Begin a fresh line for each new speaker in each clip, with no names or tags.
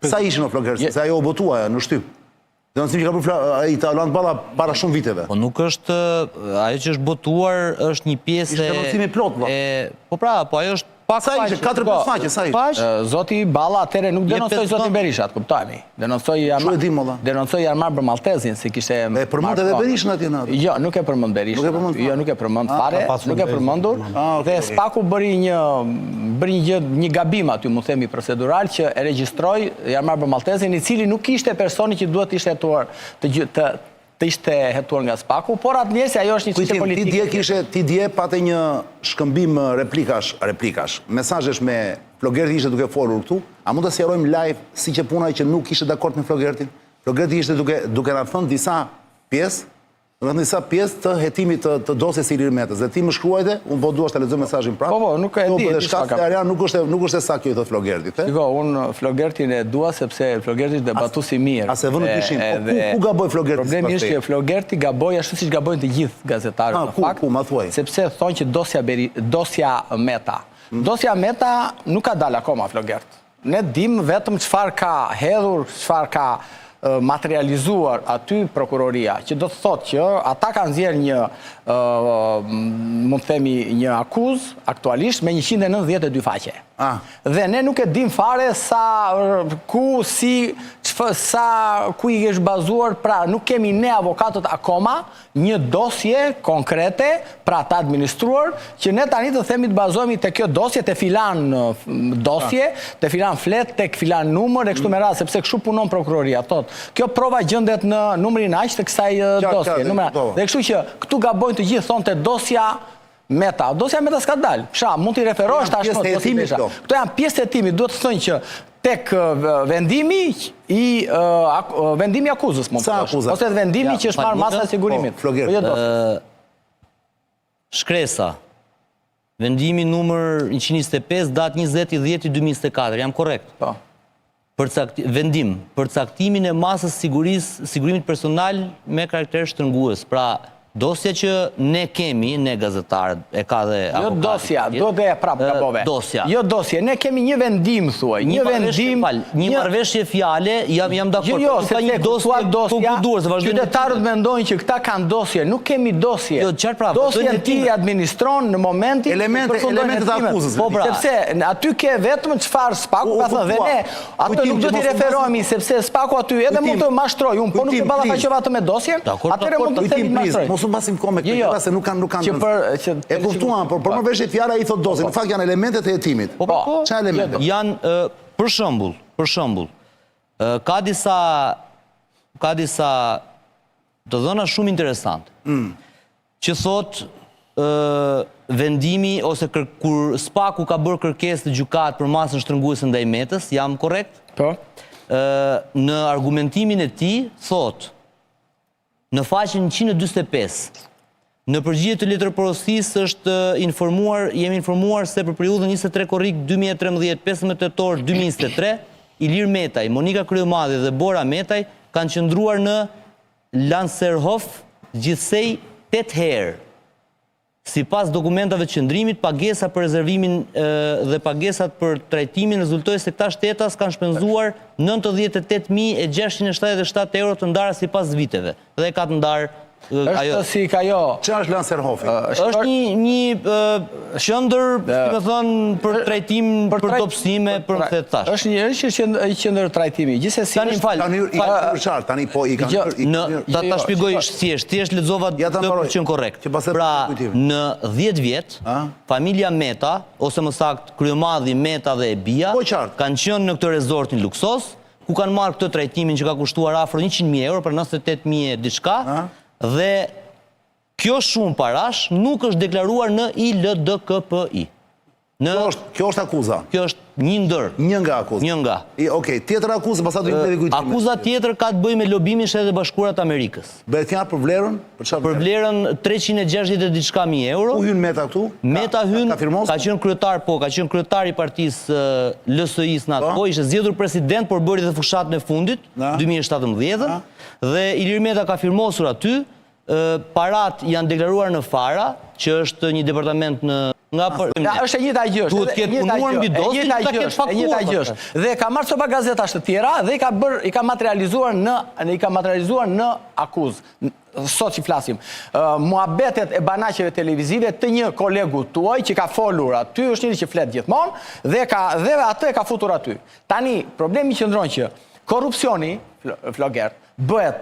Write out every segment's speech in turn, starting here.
Sa ishin o flogërës, se ajo o botua në shtyp. Dhe nësim që ka për i Talant Balla para shumë viteve.
Po nuk është, ajo që është botuar është një pjesë
Ishte denonsimi plot,
po pra, po ajo është pak
sa ishe, 4-5 faqe, sa ishe?
Zoti Balla atëre nuk denonsoj Zotin Berishat, kuptojmi. Denonsoj Jarmar Bërmaltezin, si kishte...
E përmënd edhe Berishën atje në atë?
Jo, nuk e përmënd Berishat. Jo, nuk e përmënd fare, nuk e përmëndur. Dhe Spaku bëri një gabim aty, mu themi procedural, që e regjistroj Jarmar Bërmaltezin, i cili nuk ishte personi që duhet ishte të ishte hetuar nga Spaku, por atë njëse ajo është një qështë politike.
Ti dje pate një shkëmbim replikash, mesazhesh me Flogerti ishte duke folur këtu, a mund të sqarojmë live si që punaj që nuk ishte dakord me Flogertin? Flogerti ishte duke na thënë disa pjesë të hetimit të dosjes së Ilir Metës. Dhe ti më shkruajte, unë po duash të lexoj mesazhin prapë.
Po, nuk e di.
Nuk është sa kjo i thot Flogertit.
Shiko, unë Flogertin e dua sepse Flogerti debatuesi mirë.
A se vënë kishin. Ku gaboj Flogerti?
Problemi është që Flogerti gaboj ashtu siç gabojnë të gjithë gazetarët në fakt.
Ku ma thuaj?
Sepse thonë që dosja Meta. Dosja Meta nuk ka dalë akoma Flogert. Ne dim vetëm çfarë ka hedhur, çfarë ka materializuar aty prokuroria, që do të thotë që ata kanë nxjerrë një, mund të themi, një akuzë aktualisht me 192 faqe. Dhe ne nuk e dim fare ku i është bazuar, pra nuk kemi ne avokatët akoma një dosje konkrete, pra të administruar, që ne tani të themi të bazohemi të kjo dosje, të filan dosje, të filan flet, të filan numër, e kështu me radhë, sepse kështu punon prokuroria, thotë. Kjo prova gjëndet në numrin aq të kësaj dosje. Dhe kështu që këtu gabojnë të gjithë thonë të dosja Meta. Dosja Meta s'ka dalë. Mund t'i referosh tash më dosja Meta. Këto janë pjesë të hetimit. Duhet të thënë që tek vendimi akuzës, mund të thosh. Ose vendimi që është marrë masa e sigurimit.
Shkresa. Vendimi numër 125, datë 20/10/2024. Jam korrekt?
Po.
Vendim për caktimin e masës sigurimit personal me karakter shtrëngues. Pra, dosja që ne kemi, ne gazetarët, e ka dhe avokati.
Jo dosja, do dhe e prapë gabove.
Dosja.
Jo dosja, ne kemi një vendim, thuaj. Një vendim...
Një marrëveshje fjale, jam dakord.
Jo, se një dosja, qytetarët mendojnë që këta kanë dosje. Nuk kemi dosje. Dosje ti administron në momentin...
Elementet e akuzës.
Sepse aty ke vetëm çfarë Spaku ka thënë. Dhe ne, ato nuk do t'i referohemi, sepse Spaku aty edhe mund të mashtroj. Unë, po nuk të ballafaqova atë me dosjen, atëre mund të themi mashtroj.
Mos u basim kohë me këtë, se nuk kanë... E kuptuan, por për më veshjet fjala i thot dosje. Në fakt janë elementet e hetimit. Çfarë elemente?
Janë, për shembull, ka disa të dhëna shumë interesante, që thot vendimi, ose kur Spaku ka bërë kërkesë të gjykatë për masën shtrënguese ndaj Metës, jam korrekt?
Po.
Në argumentimin e tij, thot, në faqen 145, në përgjigje të letërporosisë është jemi informuar se për periudhën 23 korrik 2013, 15 tetor 2023, Ilir Metaj, Monika Kryemadhi dhe Bora Metaj kanë qëndruar në Lanserhof gjithsej 8 herë. Sipas dokumentave të qëndrimit, pagesa për rezervimin dhe pagesat për trajtimin rezultoi se këta shtetas kanë shpenzuar 98.677 euro të ndara sipas viteve. Dhe ka të ndarë
është si ka jo...
Çfarë është Lanserhofi?
është një qendër, me thënë, për trajtim, për dobësime, për këtë thash.
Është një qendër trajtimi. Gjithsesi
tani po i kanë...
Ta shpjegoj thjesht lexova 100% korrekt. Pra, në 10 vjet, familja Meta, ose më saktë Kryemadhi, Meta dhe Ebia, kanë qenë në këtë rezortin luksos, ku kanë marrë këtë trajtimin që ka kushtuar afro 100.000 euro për 98.000 diçka, dhe kjo shumë parash nuk është deklaruar në ILDKPI.
Kjo është akuza?
Kjo është një ndër.
Një nga akuza?
Një nga.
Okej, tjetër akuza, pasat do të kujtime.
Akuza tjetër ka të bëjë me lobimin e Shtetit Bashkuar të Amerikës.
Bëhet fjalë për vlerën?
Për vlerën 360 diçka mijë euro.
Ku hyn Meta këtu?
Meta hyn, ka qenë kryetar, po, ka qenë kryetar i partisë LSI-s në atë kohë, ishte zgjedhur president, por bëri dhe fushatën e fundit, 2017, dhe Ilir Meta ka firmosur aty, parat janë deklaruar në Fara, që është një departament në
Është e njëjta gjë.
Duhet ketë punuar mbi dosje, ta ketë faktuar.
Dhe ka marrë copa gazetash të tjera dhe i ka materializuar në akuzë. Sot që flasim, muhabetet e banaqeve televizive të një kolegu tuaj që ka folur aty, është njëri që flet gjithmonë, dhe atë e ka futur aty. Tani, problemi qëndron që korupcioni, Flogert, bëhet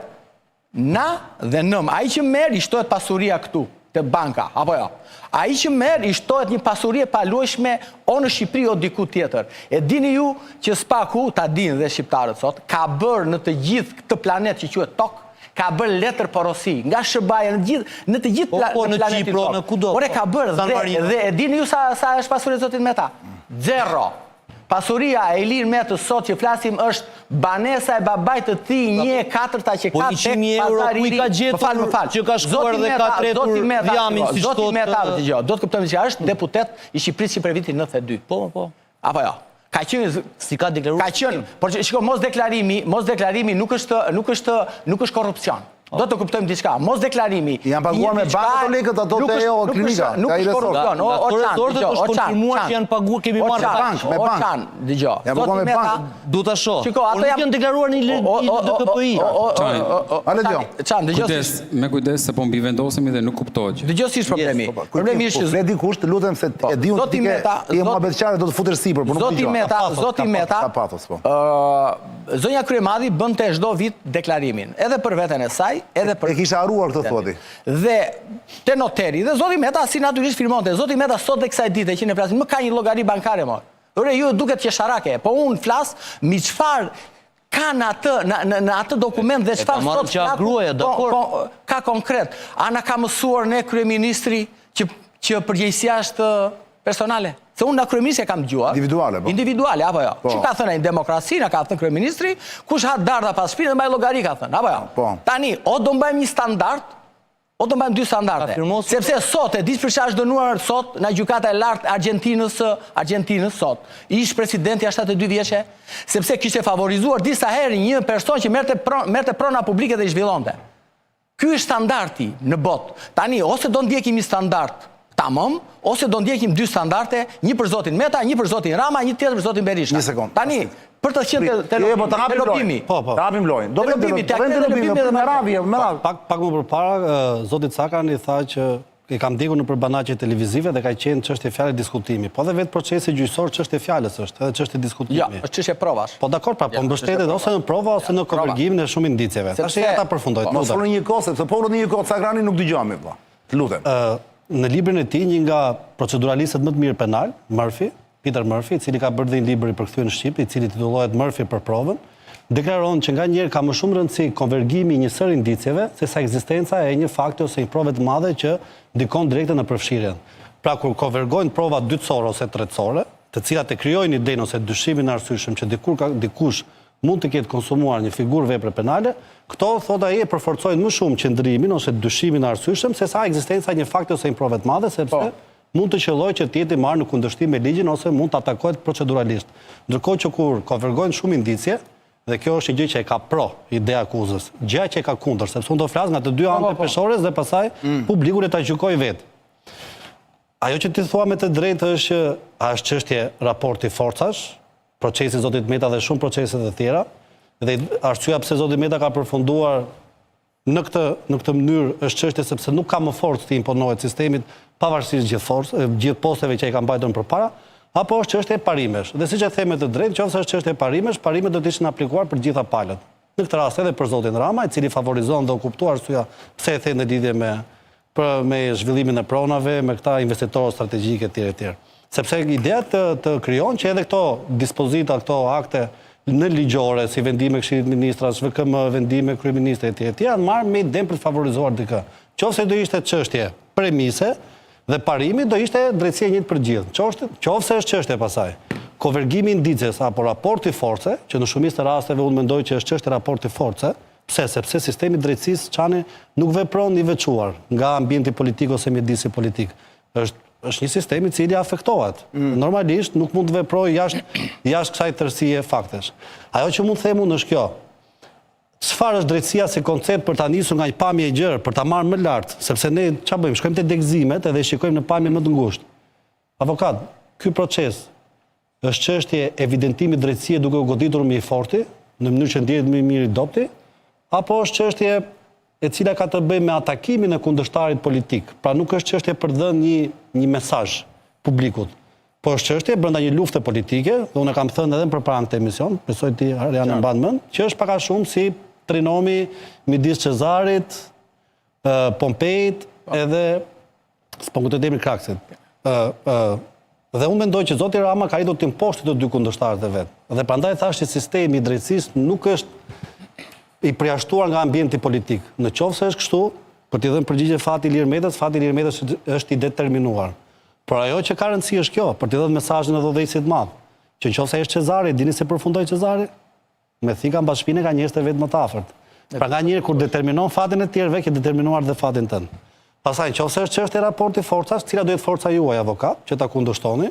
na dhe nëm. Ai që merr i shtohet pasuria këtu, te banka, apo jo? Ai që merr i shtohet një pasuri e paluajshme o në Shqipëri o diku tjetër. E dini ju që spaku, ta dinë dhe shqiptarët sot, ka bërë në të gjithë këtë planet që quhet Tokë, ka bërë letër porosi, nga SBA-ja në të gjithë planetin Tokë. Ore ka bërë dhe e dini ju sa është pasuria e zotit Meta? 0. Pasuria e Ilir Metës sot që flasim është banesa e babait të tij 1/4 që ka tek pazari i ri. Më fal.
Që ka shkuar dhe ka tretur vjamin si
Zoti Meta, dëgjoj, do të kuptojmë që është deputet i Shqipërisë për vitin 92.
Po.
Apo jo? Ka qenë
si ka deklaruar.
Ka qenë, por shiko, mos deklarimi nuk është korrupsion. Do të kuptojmë diçka. Mos deklarimi.
Janë paguar me bankë ato lekët ato te ajo klinika.
Nuk është korrupsion.
Autoritetet është konfirmuar që janë paguar, kemi marrë
me bankë.
Dëgjoj.
Janë paguar me bankë.
Du ta shoh.
Shiko, ato
janë deklaruar në DKPI.
Ale dëgjoj.
Çan, dëgjoj.
Me kujdes se po mbi vendosemi dhe nuk kuptohet.
Dëgjoj si është problemi. Problemi është që
le dikush të lutem se e di unë ti je muhabetçare do të futesh sipër, por nuk dëgjoj.
Zoti Meta. Zonja Kryemadhi bënte çdo vit deklarimin, edhe për veten e saj, edhe për...
E kisha haruar këtë thoti.
Dhe te noteri, dhe zoti Meta si naturisht firmonte, zoti Meta sot dhe kësaj dite që ne flasim, më ka një llogari bankare më. Ore, ju duket qesharake, po unë flas mi çfarë ka në atë dokument dhe çfarë sot ka konkret. Ana ka mësuar ne kryeministri që përgjegjësia është personale. Se unë nga kryeministri e kam dëgjuar. Individuale, apo jo? Që ka thënë në demokraci, na ka thënë kryeministri, kush ha darda pas shpinën dhe mbaj llogari ka thënë, apo jo? Tani, o do mbajmë një standard, o do mbajmë 2 standarde. Sepse sot, e dish për çfarë është dënuar sot nga gjykata e lartë Argjentinës sot. Ish presidenti a 72 vjeçë, sepse kishte favorizuar disa herë një person që merrte prona publike dhe i zhvillonte. Ky është standardi në botë. Tani, ose do ndjekim një standard tamam, ose do ndjekim 2 standarde, një për zotin Meta, një për zotin Rama, një tjetër për zotin Berisha.
Një sekond.
Tani, për të qenë te lobimi.
Ta hapim lojën. Do të lobimi me radhë.
Pak më përpara zoti Cakan i tha që i kam ndjekur nëpër banaqe televizive dhe ka qenë çështje fjalë diskutimi. Po dhe vetë procesi gjyqësor çështje fjalës është, edhe çështje diskutimi.
Jo, është çështje provash.
Po dakor, po mbështetet ose në prova ose në konvergimin e shumë indiceve. Tash ata përfundojnë.
Mos folni një kohë, sepse po në një kohë Cakrani nuk dëgjojmë vëlla. Të lutem.
Në librin e tij, një nga proceduralistët më të mirë penal, Murphy, Peter Murphy, i cili ka bërë dhe një libër i përkthyer në shqip, i cili titullohet Murphy për provën, deklaron që nganjëherë ka më shumë rëndësi konvergimi i një sër indiceve sesa ekzistenca e një fakti ose një prove të madhe që ndikon direkte në përfshirjen. Pra kur konvergojnë prova dytësore ose tretësore, të cilat e krijojnë idenë ose dyshimin e arsyeshëm që dikush mund të ketë konsumuar një figurë vepre penale, këto, thot ai, e përforcojnë më shumë qëndrimin ose dyshimin e arsyeshëm se sa ekzistenca e një fakti ose një prove të madhe, sepse mund të qellojë që të jetë marrë në kundërshtim me ligjin ose mund të atakohet proceduralisht. Ndërkohë që kur konvergojnë shumë indicie, dhe kjo është një gjë që e ka pro ideja akuzës, gjëja që e ka kundër, sepse unë do flas nga të dy anët peshores dhe pastaj publiku le ta gjykojë vetë. Ajo që ti thua me të drejtë është që është çështje raporti forcash, procesi zotit Meta dhe shumë procese të tjera, dhe arsyeja pse zoti Meta ka përfunduar në këtë mënyrë është çështje sepse nuk ka më forcë të imponohet sistemit pavarësisht gjithë posteve që ai ka mbajtur përpara, apo është çështje parimesh. Dhe siç e them me të drejtë, nëse është çështje parimesh, parimet do të ishin aplikuar për gjitha palët. Në këtë rast edhe për zotin Rama, i cili favorizon dhe u kuptua arsyeja pse e thënë në lidhje me zhvillimin e pronave, me këta investitorë strategjike etj. Sepse ideja të krijon që edhe këto dispozita, këto akte në ligjore, si vendime Këshillit Ministrash, VKM, vendime kryeministrit etj. Janë marrë me idenë për të favorizuar dikë. Qofse do ishte çështje premise dhe parimi, do ishte drejtësia e njëjtë për gjithë. Qofse është çështje pasaj konvergimi indices apo raporti force, që në shumicë të rasteve unë mendoj që është çështje raporti force. Pse? Sepse sistemi i drejtësisë çani nuk vepron i veçuar nga ambienti politik ose mjedisi politik. Është një sistem i cili afektohet. Normalisht nuk mund të veprojë jashtë kësaj tërësie faktesh. Ajo që mund të them unë është kjo. Çfarë është drejtësia si koncept për ta nisur nga një pamje e gjerë, për ta marrë më lart, sepse ne çfarë bëjmë? Shkojmë te degëzimet edhe shikojmë në pamje më të ngushtë. Avokat, ky proces është çështje evidentimi drejtësie duke u goditur me i forti, në mënyrë që ndihet më mirë i dopti, apo është çështje e cila ka të bëjë me atakimin e kundërshtarit politik. Pra nuk është çështje për dhënë një mesazh publikut, po është çështje brenda një lufte politike, dhe unë kam thënë edhe përpara në këtë emision, besoj ti Ariane mban mend, që është pak a shumë si trinomi midis Cezarit, Pompejt edhe s'po të demi Kraksit. Dhe unë mendoj që zoti Rama ka arritur të imposhtë të dy kundërshtarët e vet. Dhe prandaj thashë që sistemi i drejtësisë nuk është i përjashtuar nga ambienti politik. Në qoftë se është kështu, për t'i dhënë përgjigje Fati Ilir Metës është i determinuar. Por ajo që ka rëndësi është kjo, për t'i dhënë mesazhin e dhudhësit madh, që nëse është Cezari, dini se përfundoi Cezari? Me thika mbas shpinën ka njerëz të vetë më të afërt. Pra nga njëri kur determinon fatin e tjerëve, ke determinuar dhe fatin tënd. Pastaj nëse është çështje raporti forcash, cila do jetë forca juaj avokat, që ta kundërshtoni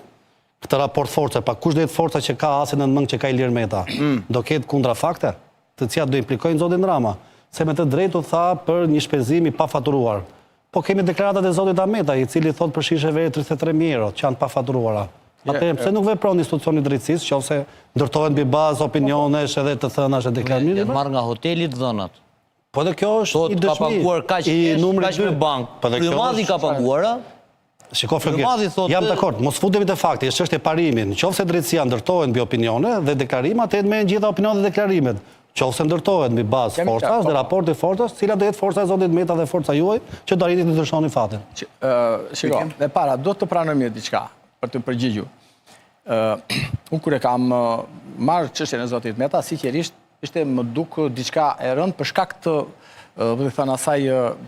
këtë raport force, pa kush do jetë forca që ka asin në mëngj që ka Ilir Meta? Do ketë kundra fakte, të cilat do implikojnë zotin Rama, se me të drejtë tha për një shpenzim i pafaturuar. Po kemi deklaratat e zotit Ameta, i cili thot për shishe veri 33.000 euro, që janë pafaturuara. Atëherë pse nuk vepron institucioni i drejtësisë, nëse ndërtohen mbi bazë opinionesh edhe të thënash e deklarimesh?
Marr nga hoteli të dhënat.
Po dhe kjo është i dëshmi.
Ka paguar kaq me bank. Filmadhi ka paguar.
Shiko Flogjer, jam dakord, mos futemi te fakti, është çështje parimi. Nëse drejtësia ndërtohet mbi opinione dhe deklarime, atëherë me gjitha opinionet dhe deklarimet. Nëse ndërtohet mbi bazë forcash dhe raporti forcash, cila do jetë forca e zotit Meta dhe forca juaj që do arritni të ndryshoni fatin.
Shiko, dhe para do të pranojmë diçka për të përgjigjur. Unë kur e kam marrë çështjen e zotit Meta, sinqerisht ishte më duk diçka e rënd për shkak të asaj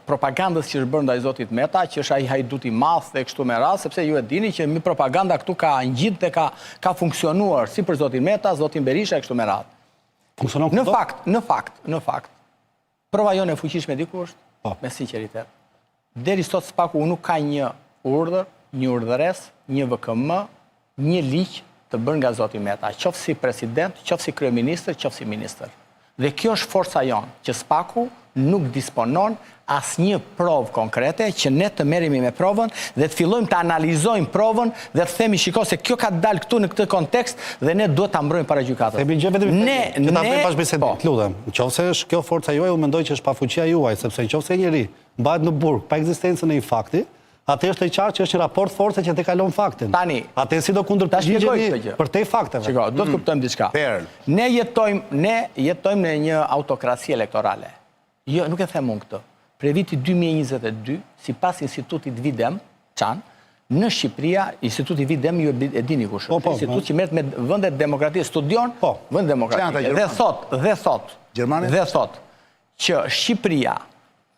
propagandës që është bërë ndaj zotit Meta, që është ai hajdut i madh dhe kështu me radhë, sepse ju e dini që mi propaganda këtu ka ngjit dhe ka funksionuar si për zotin Meta, zotin Berisha e kështu me radhë.
Funksionon
Në fakt, prova jone e fuqishme diku është, me sinqeritet. Deri sot s'paku unë nuk ka një urdhër, një urdhëres, një VKM, një ligj të bërë nga zoti Meta, qoftë si president, qoftë si kryeministër, qoftë si ministër. Dhe kjo është forca jonë, që SPAK-u nuk disponon asnjë provë konkrete, që ne të merremi me provën dhe të fillojmë të analizojmë provën dhe të themi shiko se kjo ka dalë këtu në këtë kontekst dhe ne duhet ta mbrojmë para gjykatës.
Që ta bëjmë bashkëbisedë, lutem. Nëse është kjo forca juaj, unë mendoj që është pafuqia juaj, sepse nëse njëri mbahet në burg pa ekzistencën e një fakti, atë është e qartë që është një raport force që te kalon faktin.
Tani,
atë si do kundërpërgjigjeni për te fakteve.
Shiko, do të kuptojmë diçka. Ne jetojmë në një autokraci elektorale. Jo, nuk e them unë këtë. Pre viti 2022, sipas institutit Videm, në Shqipëria, instituti Videm ju e dini kush është. Institut që merret me vendet demokratisë, studion vendet demokratike. Dhe thot që Shqipëria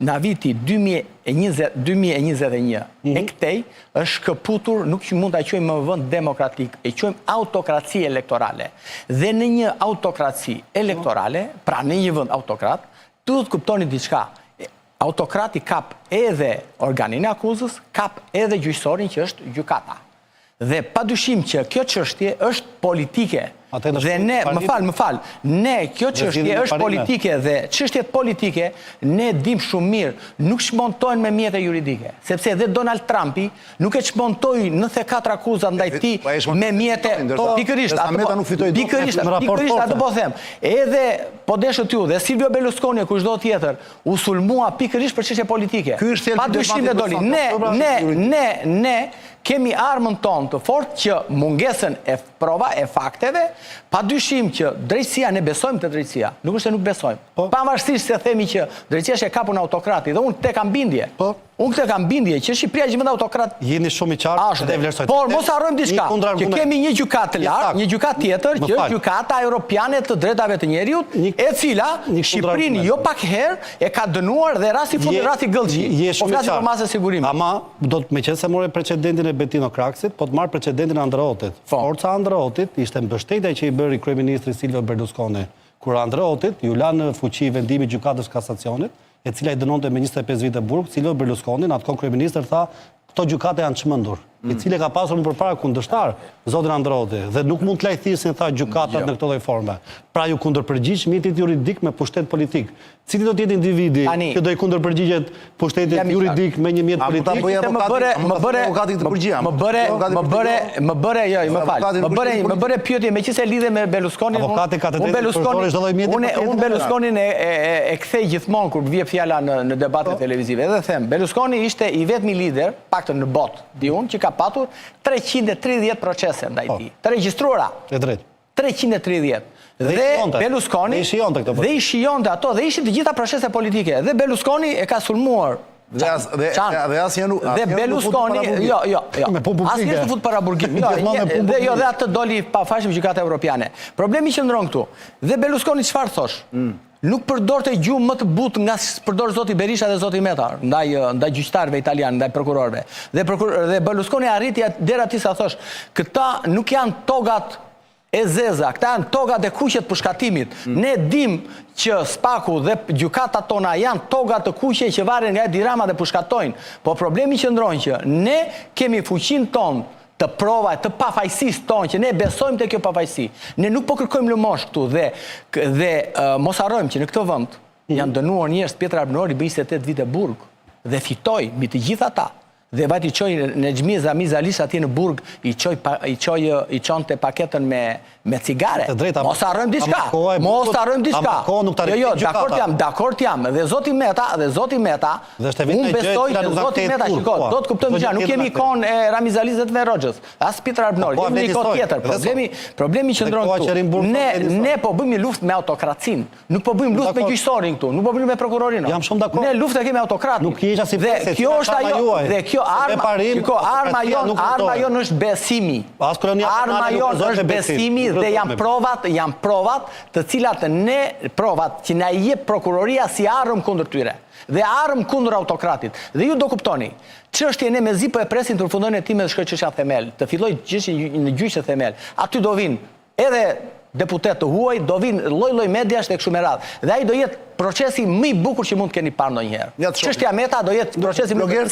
në viti 2021 e këtej është shkëputur, nuk që mund të quajmë më vend demokratik, e quajmë autokraci elektorale. Dhe në një autokraci elektorale, pra në një vend autokrat, të kuptoni diçka. Autokrati kap edhe organin e akuzës, kap edhe gjyqësorin që është gjykata. Dhe padyshim që kjo çështje është politike. Dhe ne, më fal, ne kjo çështje është politike dhe çështjet politike ne dim shumë mirë, nuk shmontojnë me mjete juridike, sepse edhe Donald Trumpi nuk e çmontoi 94 akuza ndaj tij me mjete pikërisht atë po them. Edhe po deshët ju dhe Silvio Berlusconi kush do tjetër u sulmua pikërisht për çështje politike. Padyshim dhe doli. Ne kemi armën tonë të fortë që mungesën e prova e fakteve, pa dyshim që drejtësia, ne besojmë të drejtësia, nuk është se nuk besojmë. Pavarësisht se themi që drejtësia është e kapur në autokrati, dhe unë te kam bindje. Unë këtë kam bindje që Shqipëria është vend autokrat.
Jeni shumë i qartë dhe vlerësoj.
Por mos harrojmë diçka, që kemi një gjykatë të lartë, një gjykatë tjetër, që është gjykata europiane të drejtave të njeriut, e cila Shqipërinë jo pak herë e ka dënuar dhe rasti fundi rasti Gëllxhi. Po flasim për masë sigurimi.
Ama do të meqense morë precedentin e Betino Kraksit, po të marr precedentin e Andreotit. Forca Andreotit ishte mbështetja që i bëri kryeministri Silvio Berlusconi. Kur Andreotit ju la në fuqi vendimi i gjykatës kasacionit, e cila i dënonte me 25 vite burg, Silvio Berlusconi, në atë kohë kryeministër tha, këto gjykate janë çmendur. i cili ka pasur më përpara kundërshtar, zotin Androti, dhe nuk mund të lajthisin, tha, gjykatat në këto lloj forme. Pra ju kundërpërgjigj mjetit juridik me pushtet politik. Cili do të jetë individi që do i kundërpërgjigjet pushtetit juridik me një mjet politik?
Më bëre pyetje me qëse lidhe me Berlusconin. Unë Berlusconin e kthej gjithmonë kur vje fjala në debate televizive. Edhe them, Berlusconi ishte i vetmi lider, paktën në botë, di unë, që ka patur 330 procese ndaj tij, të regjistruara.
E drejt.
330. Dhe Berlusconi dhe i shijonte ato dhe ishin të gjitha procese politike. Dhe Berlusconi e ka sulmuar. Dhe Berlusconi, jo, asnjë të fut para burgim. Dhe atë doli pafashëm gjykata evropiane. Problemi që ndron këtu. Dhe Berlusconi çfarë thosh? Nuk përdorte gjuhë më të butë nga përdor zoti Berisha dhe zoti Meta, ndaj gjyqtarëve italianë, ndaj prokurorëve. Dhe Berlusconi arriti deri aty sa thosh, këta nuk janë togat e zeza, këta janë togat e kuqe të përshkatimit. Ne dim që Spaku dhe gjykata tona janë togat të kuqe që varen nga Edi Rama dhe përshkatojnë. Po problemi që ndron që ne kemi fuqinë tonë të prova, të pafajësisë tonë, që ne besojmë të kjo pafajësi. Ne nuk po kërkojmë lëmosh këtu dhe mos harrojmë që në këtë vend janë dënuar njerëz, Pjetër Arbënori bëi 28 vite burg dhe fitoi mbi të gjitha ata. Dhe vajti i çoi Nexhmi Zami Zalish atje në burg, i çonte paketën me cigare. Mos harrojmë diçka. Mos harrojmë diçka. Jo, dakord jam. Dhe zoti Meta, unë besoj që zoti Meta, shikoj, do të kuptojmë gjë, nuk kemi kohën e Rami Zalisë dhe Roxhës, as Pjetër Arbënori, kemi një kohë tjetër. Problemi që ndron këtu. Ne po bëjmë luftë me autokracinë, nuk po bëjmë luftë me gjyqësorin këtu, nuk po bëjmë me prokurorinë.
Jam shumë dakord.
Ne luftë kemi autokratin.
Nuk je as i
dhe kjo është ajo, dhe kjo arma jonë është besimi. Arma jonë është besimi dhe janë provat të cilat provat që na i jep prokuroria si armë kundër tyre. Dhe armë kundër autokratit. Dhe ju do kuptoni, çështjen e mezi po e presin të përfundojnë hetimet dhe shkëlqyeshja themel, të filloj në gjyqe themel. Aty do vinë edhe deputet të huaj, do vinë lloj mediash dhe kështu me radhë. Dhe ai do jetë procesi më i bukur që mund të keni parë ndonjëherë. Çështja Meta do jetë procesi më i bukur.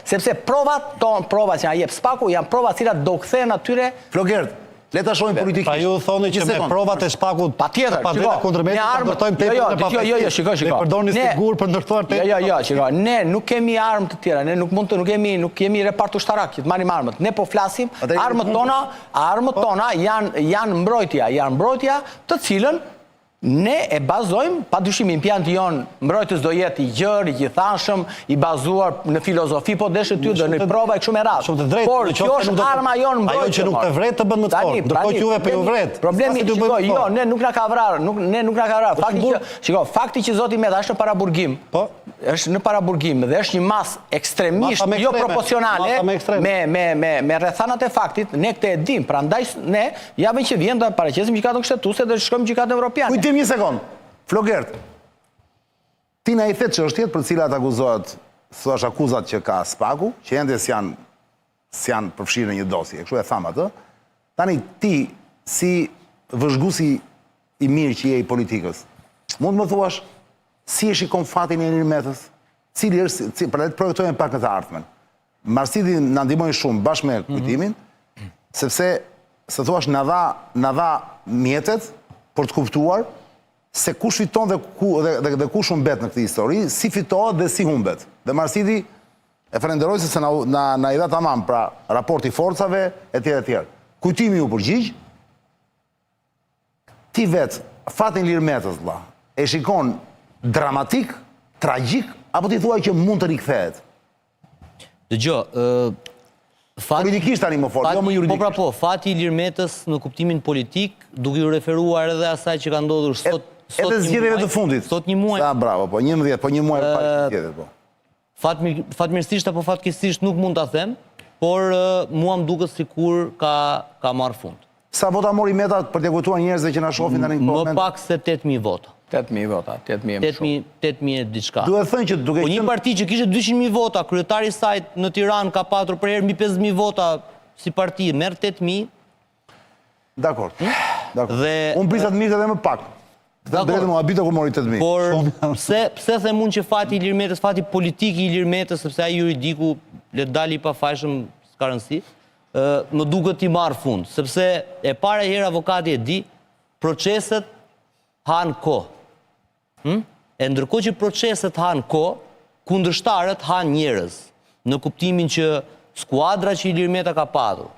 Sepse provat që na jep Spaku janë prova të cilat do kthehen atyre.
Flogert, le ta shohim politikisht.
Pra ju thoni që me provat e Spakut
patjetër,
kundër Metit ndërtojmë tepër në papërsi.
Shiko.
Ne përdorni sigur për ndërtuar tepër.
Shiko. Ne nuk kemi armë të tjera, ne nuk kemi repart ushtarak që të marrim armët. Ne po flasim, armët tona janë mbrojtja të cilën ne e bazojmë, pa dyshim impianti jonë, mbrojtës do jetë i gjerë, i gjithanshëm, i bazuar në filozofi, po deshët ty dhe në prova e kështu me radhë. Por kjo është arma jonë mbrojtës.
Ajo që nuk të vret të bën më të fortë, ndërkohë juve për ju vret.
Problemi, jo, ne nuk na ka vrarë, fakti që zoti Meta është në paraburgim, është në paraburgim dhe është një mas ekstremisht, jo proporcionale, me rrethanat e faktit, ne këtë e dim, prandaj ne javën që vjen të paraqesim gjykatën kushtetuese dhe shkojmë gjykatën evropiane.
Një sekond, Flogert, ti na i the çështjet për cilat akuzohet, thua akuzat që ka Spaku, që ende s'janë përfshirë në një dosje, kështu e tham atë. Tani ti, si vëzhguesi i mirë që je i politikës, mund më thuash si e shikon fatin e Ilir Metës? Cili është, për le të projektojmë pak në të ardhmen. Marsidi na ndihmoi shumë bashkë me kujtimin, sepse se thuash na dha mjetet për të kuptuar se kush fiton dhe kush humbet në këtë histori, si fitohet dhe si humbet. Dhe Marsidi e falenderoj se na i dha tamam pra raporti forcave etj. Kujtimi ju përgjigj. Ti vetë fatin Ilir Metës e shikon dramatik, tragjik, apo ti thuaj që mund të rikthehet?
Dëgjoj,
politikisht tani më fort, jo më juridikisht.
Po, fati i Ilir Metës në kuptimin politik, duke ju referuar edhe asaj që ka ndodhur sot
edhe zgjedhjeve të fundit.
Sot një muaj.
Sa bravo, po 11, po një muaj pas zgjedhjeve, po.
Fatmirësisht apo fatkeqësisht nuk mund ta them, por mua më duket sikur ka marrë fund.
Sa vota mori Meta për t'ia kujtuar njerëzve që na shohin tani në moment?
Më pak se 8000 vota.
8000 vota,
8000 diçka.
Duhet thënë që duke
qenë një parti që kishte 200.000 vota, kryetari i saj në Tiranë ka patur për herë mbi 5000 vota si parti, merr 8000.
Dakor. Unë prisa të mirë edhe më pak. Drejtë më habita ku mori 8000.
Por pse them unë që fati i Ilir Metës, fati politik i Ilir Metës, sepse ai juridiku le dali i pafajshëm s'ka rëndësi, më duket t'i marrë fund, sepse e pare herë avokati e di, proceset hanë kohë. E ndërkohë që proceset hanë kohë, kundërshtarët hanë njerëz, në kuptimin që skuadra që Ilir Meta ka patur,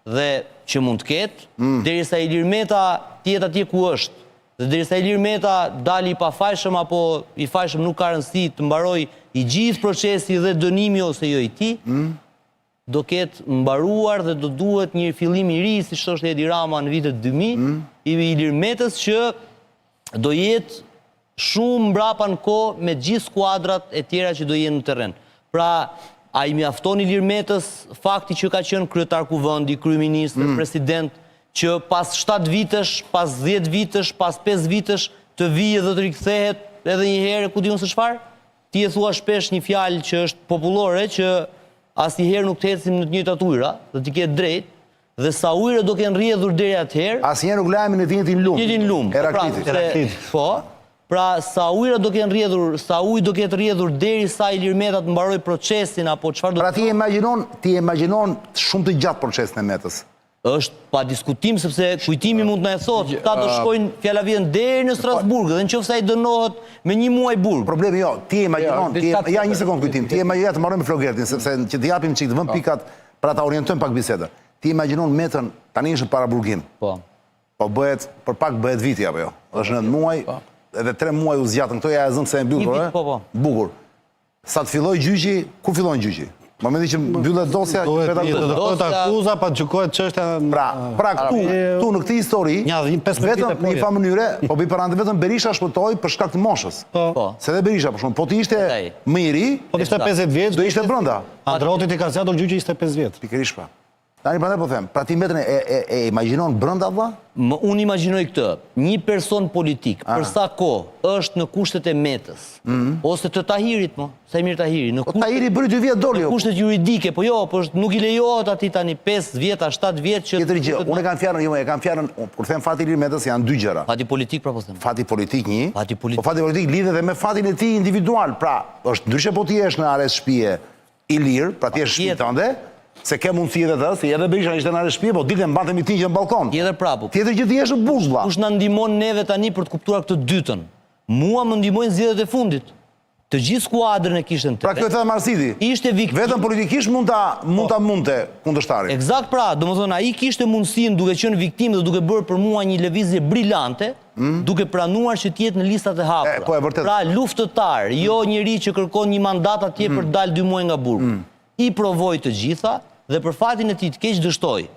dhe që mund të ketë, derisa Ilir Meta tjetë atje ku është, dhe derisa Ilir Meta dali i pafajshëm apo i fajshëm nuk ka rëndësi të mbaroj i gjithë procesi dhe dënimi ose jo i tij, do ketë mbaruar dhe do duhet një fillim i ri, si thoshte Edi Rama në vitet 2000, i Ilir Metës që do jetë shumë mbrapa në kohë me gjithë skuadrat e tjera që do jenë në terren. Pra, a i mjafton Ilir Metës fakti që ka qenë kryetar kuvendi, kryeministër, president, që pas 7 vitesh, pas 10 vitesh, pas 5 vitesh të vijë dhe të rikthehet edhe një herë, ku diun se çfarë? Ti e thua shpesh një fjalë që është popullore, që asnjëherë nuk të ecim në të njëjtat ujëra, do të ketë drejt, dhe sa ujëra do kenë rrjedhur deri atëherë,
asnjëherë nuk lajemi në të njëjtin lum.
njëjtin lum.
Heraklitit.
Po. Pra, sa ujëra do kenë rrjedhur, sa ujë do ketë rrjedhur derisa Ilir Meta të mbaroj procesin apo çfarë do.
Pra ti imagjinon shumë të gjatë procesin e Metës.
Është pa diskutim, sepse kujtimi mund të na e thotë, ta do shkojnë fjalavien deri në Strasburg, dhe nëse ai dënohet me 1 muaj burg.
Problemi jo, ti imagjinon, ja një sekond kujtim, ti imagjinon të marrojmë me Flogertin, sepse që të japim çik të vëmë pikat për ta orientojmë pak bisedën. Ti imagjinon Metën tani është para burgim.
Po.
Po bëhet për pak bëhet viti apo jo? Është 9 muaj, edhe 3 muaj u zgjatën këto, ja e zëm se e mbyllur,
po.
Bukur. Sa të filloj gjyqi, ku fillon gjyqi? Momenti që mbyllet dosja,
Dohet akuza, pa gjykohet çështja.
Pra këtu në këtë histori, vetëm në një farë mënyre, po bëj parante vetëm Berisha shpëtoi për shkak të moshës.
Po.
Se dhe Berisha për shkak, po ti ishte më i ri,
Po ishte 50 vjeç,
do ishte brenda.
Androtit i ka zgjatur gjyqi 25 vjet.
Pikërisht pa. Tani prandaj po them, pra ti Metën e imagjinon brenda valla?
Unë imagjinoj këtë, një person politik, për sa kohë është në kushtet e Metës, ose të Tahirit, Sajmir Tahiri, në
Tahiri bëri 2 vjet doli.
kushtet juridike, po jo, nuk i lejohet atij tani 5 vjeta, 7 vjet që
Tjetër gjë, unë kam fjalën, kur them fati Ilir Metës janë 2 gjëra.
fati politik pra po them.
Fati politik një,
Fati politik.
po fati politik lidhet edhe me fatin e tij individual. Pra, është ndryshe po ti jesh në arrest shtëpie i lirë, pra ti je shtëpi tënde, se ke mundësi edhe të, si edhe Berisha ishte në arrest shtëpie, po ditën mbante mitingin në balkon.
Tjetër prapu.
Tjetër që ti jesh në burg vlla.
Kush na ndihmon neve tani për të kuptuar këtë dytën? Mua më ndihmojnë zgjedhjet e fundit. Të gjithë skuadrën e kishte në
Pra kjo e thënë Marsidi.
Ishte viktim.
Vetëm politikisht mund ta munte kundërshtarin.
Eksakt pra, domethënë ai kishte mundësinë duke qenë viktim dhe duke bërë për mua një lëvizje brillante, duke pranuar që të jetë në listat e hapura.
Po e vërtet.
Pra luftëtar, jo njëri që kërkon një mandat atje për të dalë 2 muaj nga burgu. I provoi të gjitha dhe për fatin e tij të keq dështoi.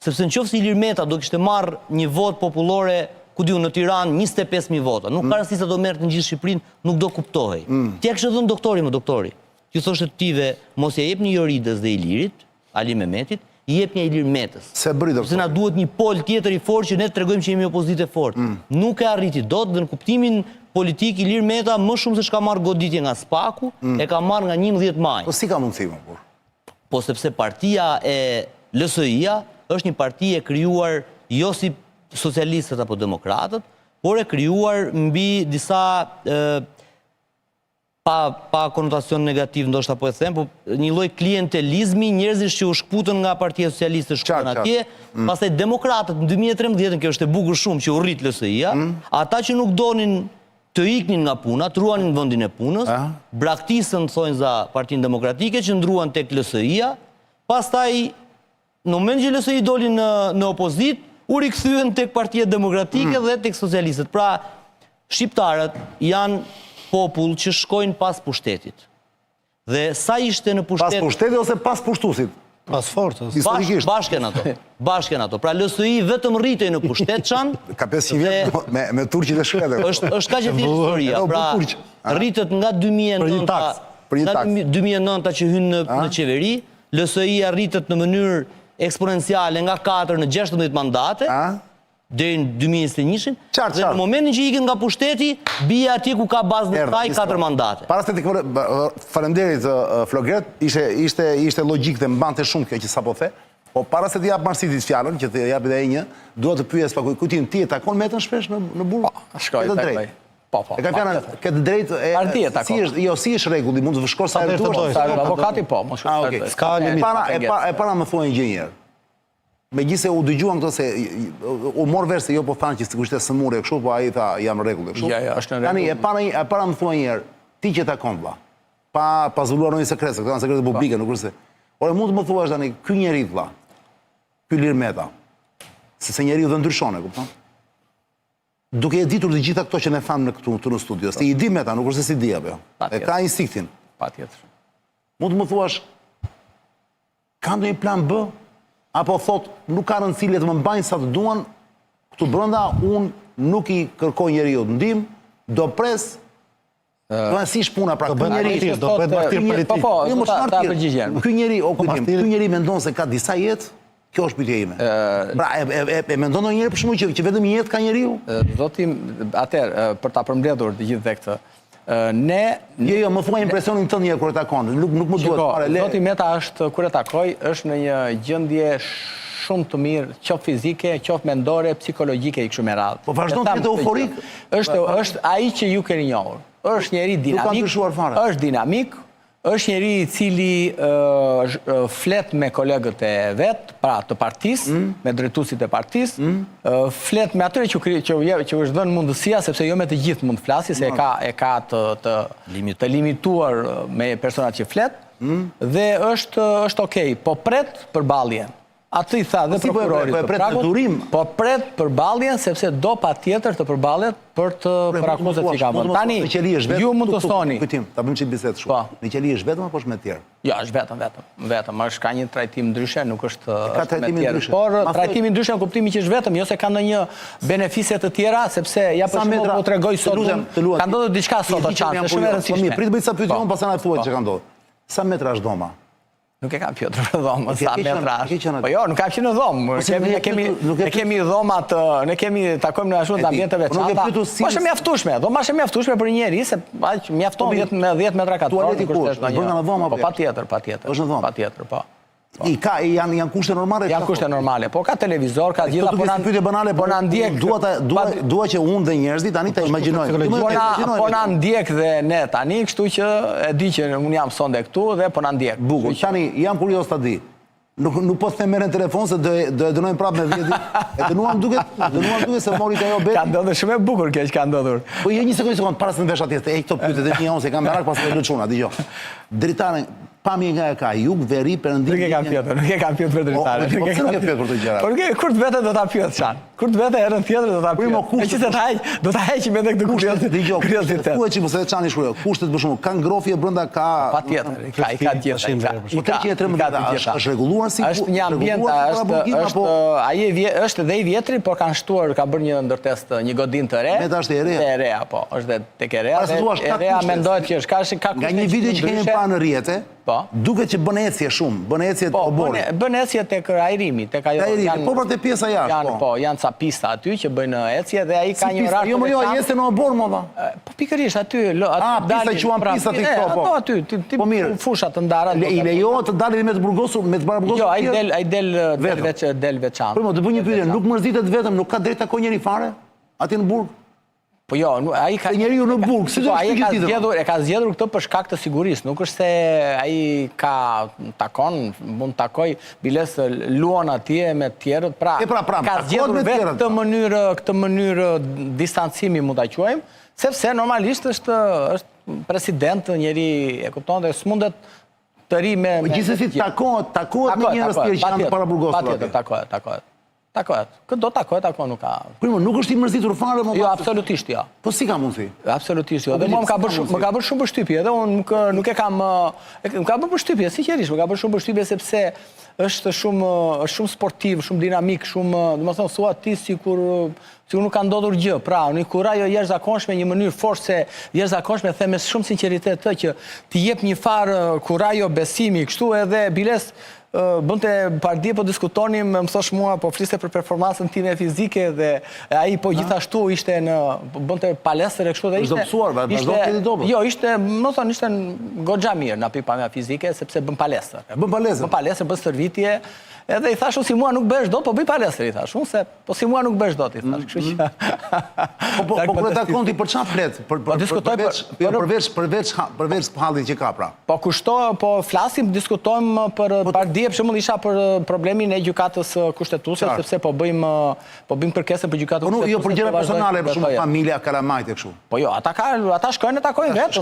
Sepse nëse Ilir Meta do kishte marrë një votë popullore, ku diu në Tiranë 25.000 vota, nuk ka rëndësi se do merrte në gjithë Shqipërinë, nuk do kuptohej. Ti ja kishte thënë doktori. Ti thoshte tive, mos ja jepni Joridës dhe Ilirit, Ali Mehmetit, i jepni Ilir Metës.
Se bëri doktor.
Se na duhet një pol tjetër i fortë që ne të tregojmë që jemi opozitë e fortë. Nuk e arriti dot dhe në kuptimin politik Ilir Meta më shumë se çka marr goditje nga Spaku, e ka marrë nga 11 maj.
Po si ka mundësi më kur?
Po sepse partia e LSI-a është një parti e krijuar jo si socialistët apo demokratët, por e krijuar mbi disa pa konotacion negativ ndoshta po e them, po një lloj klientelizmi, njerëzish që u shkputën nga Partia Socialiste shkuan atje, pastaj demokratët në 2013, kjo është e bukur shumë që u rrit LSI-a, ata që nuk donin të iknin nga puna, të ruanin vendin e punës, braktisën thonjë za Partinë Demokratike që ndruan tek LSI-a, pastaj në moment që LSI doli në opozit, u rikthyen tek Partia Demokratike dhe tek socialistët. Pra, shqiptarët janë popull që shkojnë pas pushtetit. Dhe sa ishte në pushtet...
Pas pushtetit ose pas pushtuesit?
Pas forcës.
Bashkën ato. Pra LSI vetëm rritej në pushtet çan.
Ka 500 vjet me turqit e shkretër.
Është kaq e thjeshtë historia. Pra rritet nga 2009 që hyn në qeveri, LSI rritet në mënyrë eksponenciale nga 4 në 16 mandate. Deri në 2021-shin, dhe në momentin që ikën nga pushteti, bie atje ku ka bazën e saj 4 mandate.
Para se të faleminderit Flogert, ishte logjik dhe mbante shumë kjo që sapo the, po para se të jap Marsitit fjalën, që të japi edhe një, dua të pyes pak kujtim, ti e takon Metën shpesh në burg?
Shkoj tek ai. Po.
E ka fjana, këtë drejt, si është regulli, mund të shkosh sa
avokati po, mos
shkosh. Ska limit.
E para më thuaj një njerë. Me gjithse u dëgjuan këto se u mor vesh se jo po thanë që sigurisht e sëmurë e kështu, po ai tha jam në rregull e kështu.
Ja, është në rregull.
Tani e para më thuaj një herë, ti që takon vlla. Pa zbuluar ndonjë sekret, këto janë sekrete publike, nuk është se. Ore mund të më thuash tani, ky njeri vlla, ky Ilir Meta, se njeriu dhe ndryshon, e kupton? Duke e ditur të gjitha këto që ne thamë në këtu në studio, se i di Meta, nuk është se si di apo. E ka instinktin.
Patjetër.
Mund të më thuash, ka ndonjë plan B? Apo thot, nuk ka rëndësi le të më mbajnë sa të duan, këtu brenda unë nuk i kërkoj njeriu ndihmë, do pres, do si shpuna pra ky njeri
do bëhet martir politik.
Po, ta përgjigjen.
Ky njeri mendon se ka disa jetë, kjo është pyetja ime. Pra e mendon ndonjëherë për shkakun që vetëm një jetë ka njeriu?
Zoti, atëherë për ta përmbledhur të gjithë këtë,
Jo, më thuaj impresionin tënd një kur e takon, nuk më duhet fare le.
Zoti Meta është kur e takoj, është në një gjendje shumë të mirë, qoftë fizike, qoftë mendore, psikologjike i kështu me radhë.
Po vazhdon të jetë euforik?
Është ai që ju keni njohur. Është njeri dinamik. Është dinamik. Është njeri i cili flet me kolegët e vet, pra të partisë, me drejtuesit e partisë, flet me atyre që është dhënë mundësia, sepse jo me të gjithë mund të flasë, se e ka të limituar me personat që flet, dhe është okej, po pret përballjen. Atë i tha dhe prokurorit të Pragut, po pret përballjen sepse do patjetër të përballet për të akuzat që ka vënë. Tani ju mund të thoni.
Ta bëjmë çik bisedë shumë. Në qeli është vetëm apo është me të tjerë?
Jo, është vetëm. Është ka një trajtim ndryshe, nuk është me të tjerë. Por trajtimi ndryshe në kuptimin që është vetëm, jo se ka ndonjë benefice të tjera, sepse ja për shembull po tregoj sot ka ndodhur diçka sot të çantë, shumë e rëndësishme.
Prit bëj sa pyetje unë pastaj na thuaj çka ka ndodhur. Sa metra është doma?
Nuk e kam pjetur në dhomë, sa metrash. Po jo, nuk kam qenë në dhomë. Ne kemi dhomat, ne kemi takojmë në ashtu të ambjente veçanta. Po është mjaftueshme, dhoma është mjaftueshme për një njerëz se mjafton me 10 metra katror.
Tualeti ku është? Bën nga dhoma
apo? Po patjetër. Është në dhomë. Patjetër, po.
Janë kushte normale?
Janë kushte normale, po ka televizor, ka gjitha, po na ndjek...
Dua që unë dhe njerëzit tani ta imagjinojnë.
Po na ndjek dhe ne tani, kështu që e di që unë jam sonde këtu dhe po na ndjek.
Bukur, tani jam kurios ta di. Nuk po të them merren telefon se do e dënojnë prapë me 10 ditë. E dënuam duket se mori ajo bet.
Ka ndodhur shumë e bukur kjo që ka ndodhur.
Po jo një sekondë para se të vesh atje. Këto pyetje dhe një unë se kam merak pas të lëçuna, dëgjoj. Dritare pamje nga e ka jug, veri, perëndim.
Nuk e kam pyetur për dritare.
Po pse nuk e pyet për të gjëra?
Por kur të vete do ta pyet çan. Kur të vete herën tjetër do ta pyet. Do ta heqim edhe këtë kuriozitet.
Ku e çim se çani shkruaj. Kushtet për shkakun kanë ngrofje brenda ka
patjetër. Ka gjithë.
Po tek që e 13 është rregulluar si
është një ambient, është dhe i vjetri, por kanë shtuar, ka bërë një ndërtestë, një godinë të re.
Meta është e reja.
E reja, po, është tek e reja. E reja mendohet që është ka
nga një video që kemi parë në rrjete, duket që bën ecje shumë, bën ecje të oborit.
Bën ecje tek ajrimi, tek ajo.
Po për te pjesa jashtë.
Po, janë ca pista aty që bëjnë ecje dhe ai ka një orar.
Jo, ecje në obor më dha.
Po pikërisht aty,
pista quan pista tek këto po.
Po aty, po mirë, fusha të ndara.
I lejohet të dalin me të burgosur, me të paraburgosur.
Jo, ai del veçantë.
Po të bëj një pyetje, nuk mërzitet vetëm, nuk ka drejt takoj njëri fare aty në burg.
Po jo, ai ka
njeriu në burg, si do
e ka zgjedhur këtë për shkak të sigurisë, nuk është se ai mund takoj biles luan atje me të tjerët, pra ka zgjedhur vetë këtë mënyrë distancimi mund ta quajmë, sepse normalisht është president, njeri e kupton dhe s'mundet të ri me...
Gjithsesi takohet me njerëz tjerë që janë paraburgosur.
Patjetër, takohet. Këtë do takohet, nuk ka...
Primo, nuk është i mërzitur fare më...
Jo, absolutisht, jo.
Po si ka mundësi?
Absolutisht, jo. Dhe më ka bërë shumë përshtypje, edhe unë nuk e kam... Më ka bërë përshtypje, sigurisht, më ka bërë shumë përshtypje, sepse është shumë sportiv, shumë dinamik, shumë... Dhe më thonë, thua ti si kur nuk ka ndodhur gjë. Pra, një kurajo jashtëzakonshme, një mënyrë forse jashtëzakonshme, them me shumë sinqeritet të që ti jep një farë kurajo besimi, kështu edhe biles bënte pardia, po diskutonim, më thosh mua, po fliste për performancën time fizike dhe ai po gjithashtu ishte bënte palestër e kështu dhe ishte.
Është dobësuar, vazhdo të jeti dobët.
Jo, ishte, më thonë, ishte goxha mirë në pikpamja fizike sepse bën palestër.
Bën palestër.
Bën palestër, bën stërvitje. Edhe i thash, si mua nuk bësh dot, po bëj palestër, i thash. Unë se, po si mua nuk bësh dot, i thash. Kështu që...
Po kur e takon ti për çfarë flet? Përveç hallit që ka pra.
Po po flasim, diskutojmë për pardia, për shembull isha për problemin e gjykatës kushtetuese, sepse po bëjmë kërkesën për gjykatën
kushtetuese. Po jo për gjëra personale, për shembull familja Karamajt e kështu.
Po jo, ata shkojnë e takojnë vetë,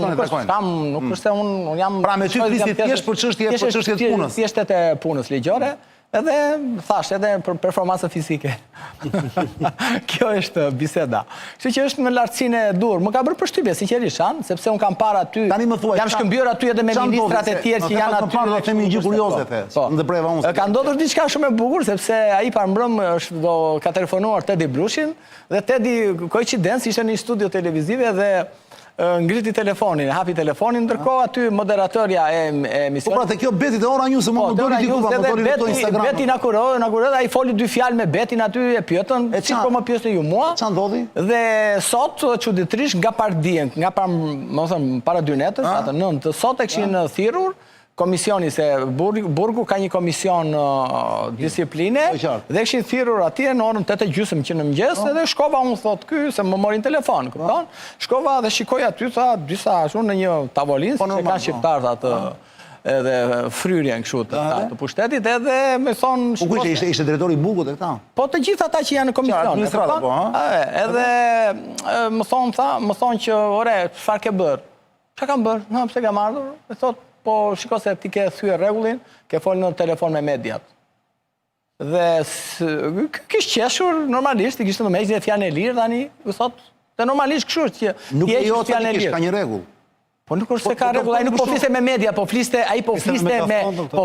nuk është se unë jam...
Pra me ty flisni thjesht për çështje të punës.
Thjesht e punës ligjore. Edhe, thash, edhe për performancën fizike. Kjo është biseda. Kështu që është në lartësinë e dur. Më ka bërë përshtypje, sinqerisht, sepse unë kam parë aty, jam shkëmbyer aty edhe me ministrat e tjerë që janë aty.
Do të themi një gjë kurioze the. Ndërpreva unë.
Ka ndodhur diçka shumë e bukur, sepse ai parmbrëm ka telefonuar Tedi Brushin dhe Tedi koincidencë ishte në një studio televizive dhe ngriti telefonin, hapi telefonin, ndërkohë aty moderatorja e emisionit.
Po pra te kjo Beti te Ora News, më doli diku pa motorin e Instagram.
Beti na kuroi, ai foli 2 fjalë me Betin aty e pyetën, si po më pyesni ju mua?
Ç'a ndodhi?
Dhe sot çuditërisht nga pardia, më thënë para 2 netës, atë 9, sot e kishin thirrur komisioni, se burgu ka një komision disipline, dhe kishin thirrur atje në orën 8:30 që në mëngjes, edhe shkova unë thot ky, se më morin telefon, kupton? Shkova dhe shikoj aty, tha, disa ashtu në një tavolinë, se kanë shqiptarët atë edhe fryrjen kështu të pushtetit, edhe me thonë...
U kujtë ishte drejtori i burgut e këta?
Po të gjithë ata që janë në komision.
Administrata, po, ha?
Edhe më thonë që, ore, çfarë ke bërë? Çka kam bërë? Në, pse kam ardhur? E thot, po shiko se ti ke thyer rregullin, ke folë në telefon me mediat. Dhe kish qeshur normalisht, i kishte më me fjalën e lirë tani, u thot, te normalisht kështu që
nuk e jo tani kish ka një rregull.
Po nuk është se ka rregull, ai nuk po fliste me media, po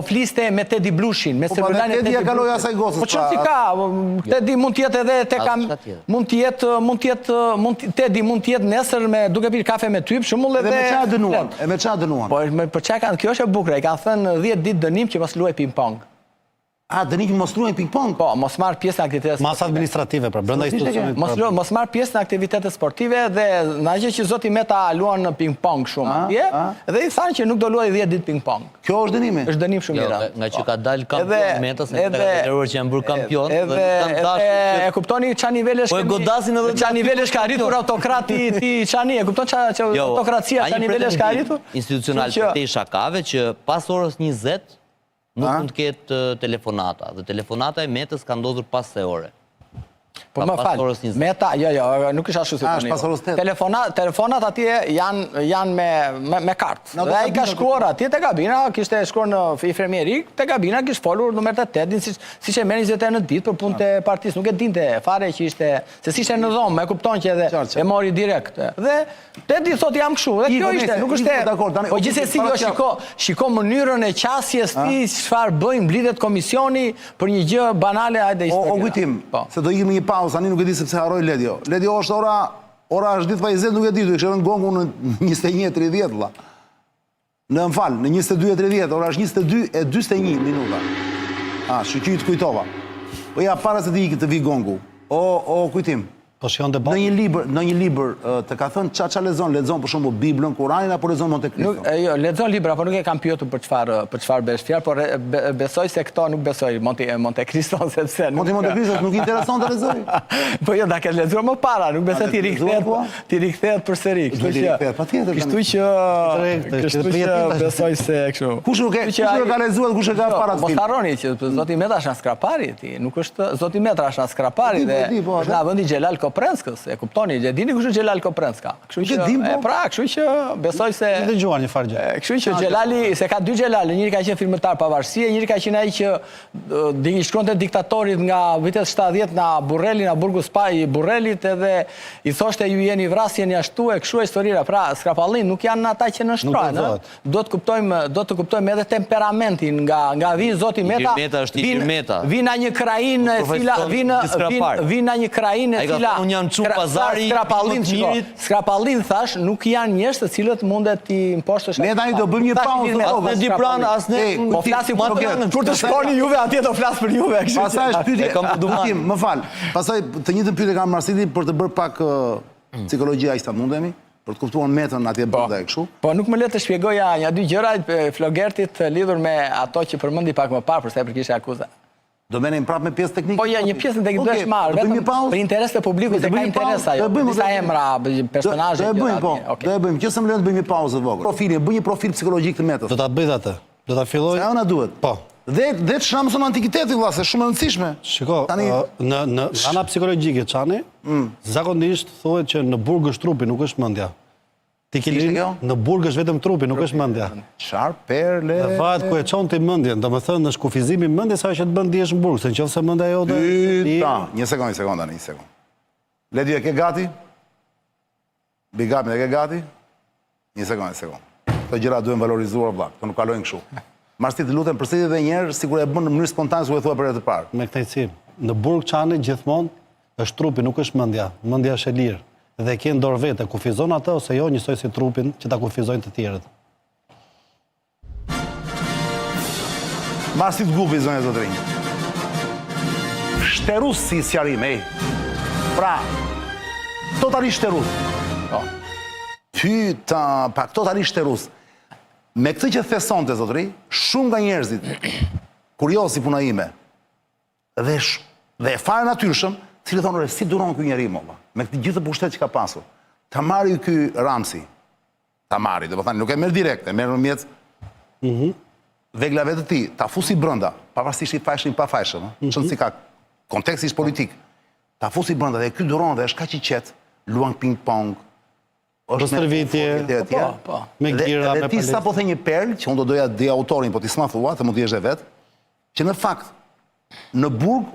fliste me Tedi Brushin, me celularin e Tedi Brushin.
Tedi kaloi asaj gocës.
Po çfarë ka? Tedi mund të jetë edhe te kam mund të jetë Tedi mund të jetë nesër me duke pirë kafe me ty, për shembull edhe
me çfarë dënuan? E me çfarë dënuan?
Po për çka kanë? Kjo është e bukur, i kanë thënë 10 ditë dënim që mos luaj ping-pong.
A, dënim që mos luaj ping-pong?
Po, mos marr pjesë në aktivitete sportive.
Masa administrative, pra, brenda institucionit.
Mos marr pjesë në aktivitete sportive dhe na gjë që zoti Meta luan në ping-pong shumë atje, dhe i thanë që nuk do luaj 10 ditë ping-pong.
Kjo është dënimi?
Është dënim shumë i rëndë.
Nga që ka dalë kampion Metas, në të kateruar që janë bërë kampion.
E kuptoni ç'a nivelesh ka arritur autokrati ti çani, e kupton ç'a autokracia ç'a nivelesh ka arritur?
Institucional të shakave që pas orës 20 nuk mund të ketë telefonata, dhe telefonata e Metës ka ndodhur pas se ore.
Po më falë, Meta, jo, nuk është ashtu si të një. Telefonat atje janë me kartë. Dhe i ka shkuar atje të kabina, kishte shkuar në infermierik, të kabina kishte folur numër të 8, si që meni 29 ditë për punë të partisë. Nuk e dinte fare që ishte, se si ishte në dhomë, me kupton që edhe e mori direkt. Dhe të di thot jam këshu, dhe kjo ishte, nuk është po gjithsesi jo shiko mënyrën e qasjes ti, çfarë bëjmë, mblidhet komisioni për një gjë banale, hajde
O kujtim, se do ikim një pauzë, tani nuk e di sepse harroj Ledio. Ledio është ora është ditë pa 20, nuk e di, do i kishte gongu në 21:30 valla. Në më falë, në 22:30, ora është 22:41 minuta. Shqyqy të kujtova. Po ja, para se të vi gongu. O kujtim.
Po shion debat.
Në një libër të ka thënë ç'a lexon për shembull Biblën, Kuranin apo lexon Monte Cristo?
Jo, lexon libra, po nuk e kam pyetur për çfarë bësh fjalë, por besoj se këto nuk besoj Monte Cristo sepse
Monte Cristo nuk i intereson të lexoj.
Po jo, da ke lexuar më para, nuk besoj ti rikthehet përsëri. Kështu që besoj se kështu.
Kush e ka lexuar, kush e ka para të
Mos harroni që zoti Meta është skrapari ti, nuk është zoti Meta është skrapari dhe na vendi Xhelal Koprenskës, e kuptoni, e dini kush është Xhelal Koprenska. Kështu që besoj se
e dëgjuar një farë gjë.
Kështu që Xhelali, se ka 2 Xhelal, njëri ka qenë firmëtar pavarësie, njëri ka qenë ai që shkronte diktatorit nga vitet 70 na Burreli, na burgu Spaj i Burrelit, edhe i thoshte ju jeni vrasje, jeni ashtu e kështu historira. Pra, skrapallin nuk janë ata që nështrojnë. Do të kuptojmë edhe temperamentin nga vin zoti Meta.
Meta është i Meta.
Vina një krajinë e cila
unë jam çu pazari
Skrapallin,
më të mirit.
Skrapallin thash, nuk janë njerëz të cilët mundet t'i imposhtësh.
Ne tani do bëjmë një pauzë.
As ne di pranë, as ne
Po flasim kur të shkoni juve atje do flas për juve.
Pastaj është pyetje,
kam duman.
më fal. Pastaj të njëjtën pyetje kam Marsiti për të bërë pak psikologjia ista mundemi, për të kuptuar metën atje brenda e kështu.
Po nuk më le të shpjegoja një dy gjëra Flogertit lidhur me ato që përmendi pak më parë për sa i përkishte akuza.
Do merrem prapë me pjesë teknike?
Po ja, një pjesë teknike do të marr, vetëm për interes të publikut, se ka interes ajo. Disa emra, personazhe.
Do e bëjmë, po. Do e bëjmë. Qëse më lënë të bëjmë një pauzë vogël. Profili, bëj një profil psikologjik të metës.
Do ta bëj atë. Do ta filloj.
Sa ona duhet?
Po.
Dhe çfarë mëson antikiteti vëlla, se shumë e rëndësishme.
Shiko, në ana psikologjike çani, zakonisht thuhet që në burg është trupi, nuk është mendja. Ti ke lirinë, në burg është vetëm trupi, nuk është mendja.
Çfarë perle?
Në fakt ku e çon ti mendjen, domethënë është kufizimi i mendjes ajo që të bën dihesh në burg, se nëse mendja jote.
Një sekond. Ledi e ke gati? Bigami e ke gati? Një sekond. Këto gjëra duhen valorizuar vëlla, këto nuk kalojnë kështu. Marsi të lutem përsëri edhe një herë, sikur e bën në mënyrë spontane, sikur e thua për herë të parë.
Me këtejsi, në burg çani gjithmonë është trupi, nuk është mendja. Mendja është e lirë. Dhe ke në dorë vete, kufizon atë ose jo njësoj si trupin që ta kufizojnë të tjerët.
Marsi të gupi, zonja zotërinj. Shterus si sjarim, Pra, totalisht shterus. Pyta, pak totalisht shterus. Me këtë që thesonte, zotëri, shumë nga njerëzit, kuriosi puna ime, dhe e fare natyrshëm, cilë thonë, si duron këj njeri, molla, me këtë gjithë pushtet që ka pasur. Ta marri këj Ramsi, ta marri, dhe po thani, nuk e merë direkt, e merë në mjetës, veglave të ti, ta fusi brënda, pavarësisht i fajshën, pa fajshën, qënë si ka kontekstisht politik, ta fusi brënda dhe këj duron dhe është ka që qetë, luan ping-pong,
Për stërvitje, me gira, me
palet. Dhe ti sa po the një perl, që unë do doja dhe autorin, po ti s'ma thua, të mund t'jesh dhe vetë, që në fakt, në burg,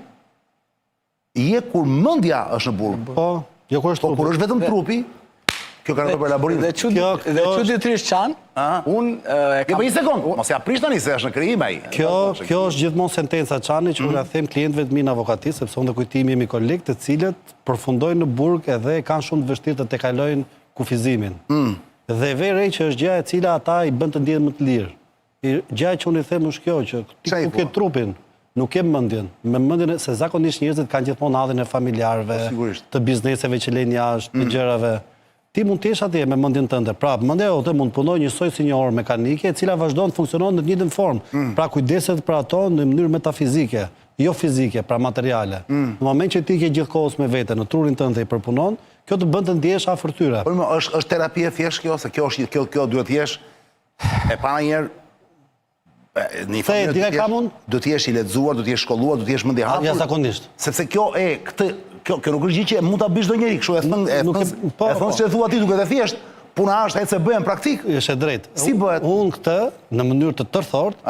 je kur mëndja është në burg.
Po, jo kur është trupi.
Po, kur është vetëm trupi, kjo ka në për elaborim.
Dhe çuditërisht çan, unë e kam...
Po një sekund, mos ja prish tani se është në krijim ai.
Kjo është gjithmonë sentenca çani që unë ja them klientëve të mi në avokatisë, sepse unë dhe kujtimi jemi kolegë të cilët përfundojnë në burg edhe kanë shumë të vështirë të tekalojnë kufizimin. Dhe vere që është gjëja e cila ata i bën të ndjenë më të lirë. Gjëja që unë i them është kjo, që ti ku ke trupin, nuk ke mendjen. Me mendjen se zakonisht njerëzit kanë gjithmonë hadhin e familjarëve, të bizneseve që lejnë jashtë, të gjërave. Ti mund të jesh atje me mendjen tënde. Pra, mendja jote mund të punojë njësoj si një orë mekanike, e cila vazhdon të funksionon në të njëjtën formë. Pra, kujdeset për ato në mënyrë metafizike, jo fizike, pra materiale. Në moment që ti ke gjithkohës me vete, në trurin tënde i përpunon, kjo të bën të ndjesh afërtyre.
Po, është terapi e thjesht kjo, se kjo duhet të jesh e para njerë në një familje do të jesh i lexuar, do të jesh shkolluar, do të jesh mendje hapur.
Jashtëzakonisht.
Sepse kjo nuk është gjë që mund ta bësh çdo njeri, kështu e thon se thua ti duke të thjesht, puna është ai se bëhen praktik.
Është e drejtë.
Si bëhet?
Unë këtë në mënyrë të tërthort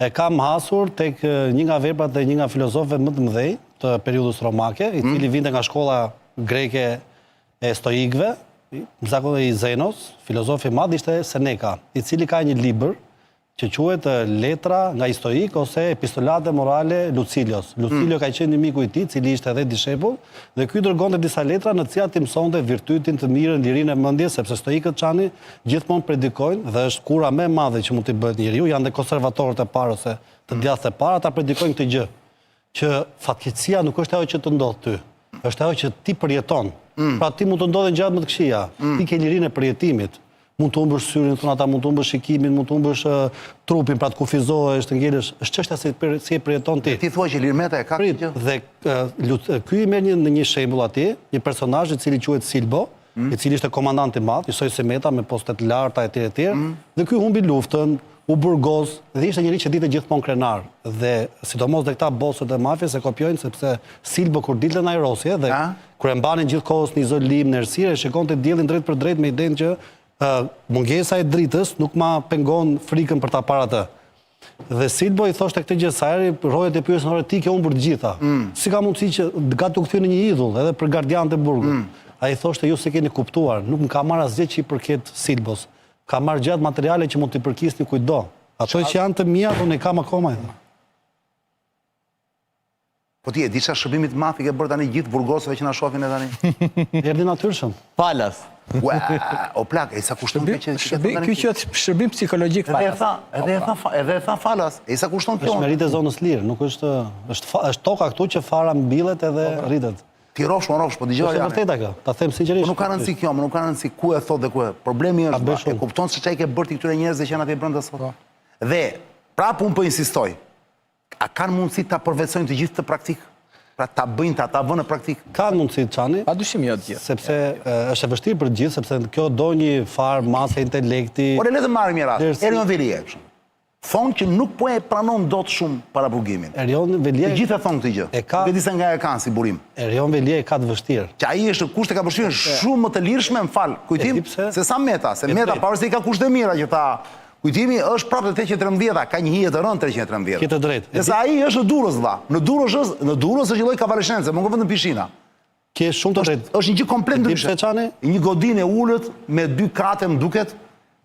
e kam hasur tek një nga veprat dhe një nga filozofëve më të mëdhenj të periudhës romake, i cili vinte nga shkolla greke e stoikëve, zakonisht i Zenos, filozofi i madh ishte Seneca, i cili ka një libër që quhet Letra nga historik ose Epistolate morale Lucilios. Lucilio ka qenë një miku i tij, cili ishte edhe dishepull, dhe ky dërgonte disa letra në të cilat i mësonte virtytin të mirën, lirinë e mendjes, sepse stoikët çani gjithmonë predikojnë dhe është kura më e madhe që mund të bëhet njeriu, janë dhe konservatorët e parë ose të djathtë e parë, ata predikojnë këtë gjë, që fatkeqësia nuk është ajo që të ndodh ty, është ajo që ti përjeton. Pra ti mund të ndodhen gjëra më të këqija, ti ke lirinë e përjetimit. Mund të humbësh syrin, thonë ata, mund të humbësh shikimin, mund të humbësh trupin, pra të kufizohesh, të ngelesh, është çështja si e përjeton ti.
Ti thua që Lirmeta e ka këtë gjë?
Dhe ky i merr në një shembull atje, një personazh i cili quhet Silbo, i cili ishte komandant i madh, njësoj si Meta me poste të larta etj etj, dhe ky humbi luftën, u burgos, dhe ishte njëri që dilte gjithmonë krenar. Dhe sidomos dhe këta bosët e mafjes e kopjojnë sepse Silbo kur dilte në ajrosje dhe kur e mbanin gjithkohës në izolim, në errësirë, shikon të diellin drejt për drejt me idenë që mungesa e dritës nuk ma pengon frikën për ta parë atë. Dhe Silbo i thoshte këtë gjë sa herë rojet e pyesën orë ti ke humbur të gjitha. Si ka mundësi që gati u kthye në një idhull edhe për gardianët e burgut. Ai thoshte ju se keni kuptuar, nuk më ka marrë asgjë që i përket Silbos. Ka marrë gjatë materiale që mund t'i përkisni kujdo. Ato që janë të mia unë kam akoma.
Po ti e di çfarë shërbimit mafi ke bërë tani gjithë burgosëve që na shohin e tani?
Erdhi natyrshëm.
Falas.
Ua, o plak, e sa kushton kjo që
Ky quhet shërbim psikologjik falas.
Edhe e tha falas. E sa kushton kjo?
Është merit e zonës lirë, nuk është toka këtu që fara mbillet edhe rritet.
Ti rrofsh, po dëgjoj.
Është vërteta kjo, ta them sinqerisht.
Po nuk ka rëndësi kjo, nuk ka rëndësi ku e thot dhe ku e. Problemi është, e kupton se çai ke bërë ti këtyre njerëzve që janë atje brenda sot. Dhe prapë unë po insistoj. A kanë mundësi ta përvetsojnë të gjithë të praktik? Pra ta bëjnë ta vënë në praktik?
Kanë mundësi Çani,
Padyshim jo të gjithë.
sepse është e vështirë për gjithë, sepse kjo do një farë masë intelekti.
Por le të marrim një rast. Erion Velia. Thonë që nuk po e pranon dot shumë paraburgimin.
Erion Velia.
Të gjithë e thonë këtë gjë. Nuk e di se nga e kanë si burim.
Erion Velia e ka të vështirë.
Që ai është kushte ka përshtypjen shumë më të lirshme, më fal, kujtim se sa Meta, se Meta pavarësisht se i ka kushte mira që ta kujtimi është prapë te 813, ka një hije të rënd 313.
Ke të drejtë.
Dhe sa ai është në Durrës vlla. Në Durrës është një lloj kavaleshense, më vetëm pishina.
Ke shumë të drejtë.
Është një gjë komplet ndryshe. Një godinë e ulët me 2 kate më duket,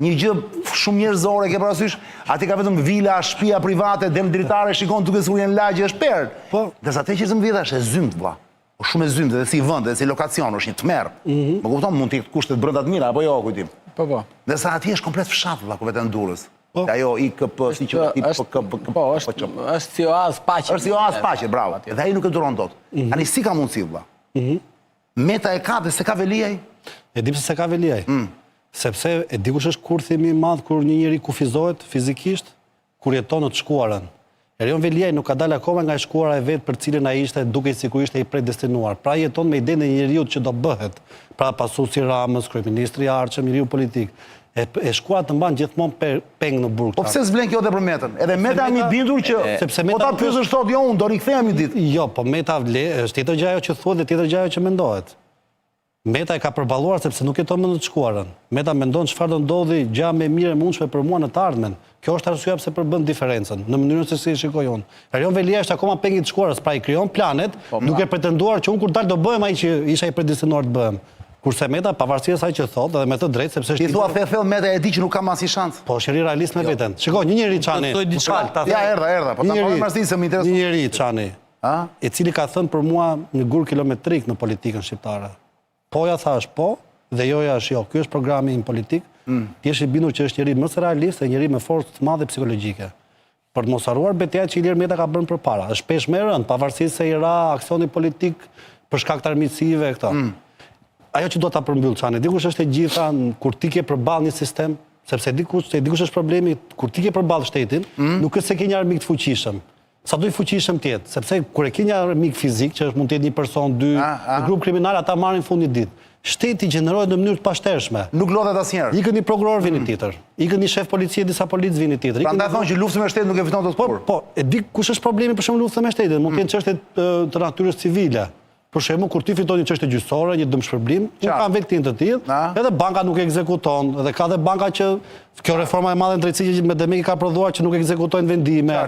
një gjë shumë njerëzore, ke parasysh, aty ka vetëm vila, shtëpia private, del dritare, shikon duke sikur janë lagje, është perë.
Po,
dhe sa 813 është e zymt vlla. Është shumë e zymt edhe si vend, edhe si lokacion, është një tmerr. Më kupton, mund të ketë kushte të brenda të mira apo jo, kujtim.
Po.
Dhe sa aty është komplet fshat vlla ku vetëm Durrës. Ajo IKP, si që
Po, është si oaz paqe.
Është si oaz paqe, bravo. Dhe ai nuk e duron dot. Tani si ka mundësi vlla? Meta e ka dhe se ka Veliaj?
E di pse se ka Veliaj. Sepse e di kush është kurthimi i madh kur një njeri kufizohet fizikisht kur jeton në të shkuarën. Erion Veliaj nuk ka dalë akoma nga e shkuara e vet për cilën ai ishte duke sikur ishte i predestinuar. Pra jeton me idenë e njeriu që do bëhet. Pra pasuesi i Ramës, kryeministri i Arçëm, njeriu politik. E shkuara të mban gjithmonë peng në burg.
Po pse s'vlen kjo te për Metën? Edhe Meta një bindur që
sepse
po ta pyesësh thotë jo unë do rikthehemi ditë.
Jo, po Meta është tjetër gjë ajo që thuhet dhe tjetër gjë ajo që mendohet. Meta e ka përballuar sepse nuk jeton më në të shkuarën. Meta mendon çfarë do ndodhi gjë më e mirë e mundshme për mua në të ardhmen. Kjo është arsyeja pse përbën diferencën në mënyrën se si e shikoj unë. Erion Velia është akoma pengi i të shkuarës, pra i krijon planet, duke pretenduar që unë kur dal do bëhem ai që isha i predestinuar të bëhem. Kurse Meta pavarësisht asaj që thotë dhe me të drejtë sepse
ti thua thellë Meta e di që nuk ka asnjë shans.
Po është i realist me veten. Shikoj, një njeri Çani.
Ja erdha, po ta marrë mashtin se më intereson.
Një njeri Çani, i cili ka thënë për mua një gur kilometrik në politikën shqiptare. Poja thash po, dhe joja është jo. Ky është programi im politik. Ti je i bindur që është njëri më realist dhe njëri me forcë të madhe psikologjike. Për të mos harruar betejat që Ilir Meta ka bërë përpara. Është shpesh më e rënd, pavarësisht se i ra aksioni politik për shkak të armiqësive këto. Ajo që do ta përmbyll Çani, dikush është e gjitha kur ti ke përballë një sistem, sepse dikush është problemi kur ti ke përballë shtetin, nuk është se ke një armik të fuqishëm. Sa do i fuqishëm të jetë, sepse kur e ke një armik fizik, që mund të jetë një person, 2, një grup kriminal, ata marrin fundit ditë. Shteti gjenerohet në mënyrë të pashtershme.
Nuk lodhet asnjëherë.
Ikën një prokuror vini tjetër. Ikën një shef policie, disa policë vini tjetër.
Prandaj thonë që luftën me shtetin nuk e fiton dot kur.
Po, e di kush është problemi për shembull luftën me shtetin, mund të jenë çështje të natyrës civile. Për shembull, kur ti fiton një çështje gjyqësore, një dëmshpërblim, nuk kanë vektin të tillë, edhe banka nuk ekzekuton, edhe ka dhe banka që kjo reforma e madhe në drejtësi që me Demeki ka prodhuar që nuk ekzekutojnë vendime,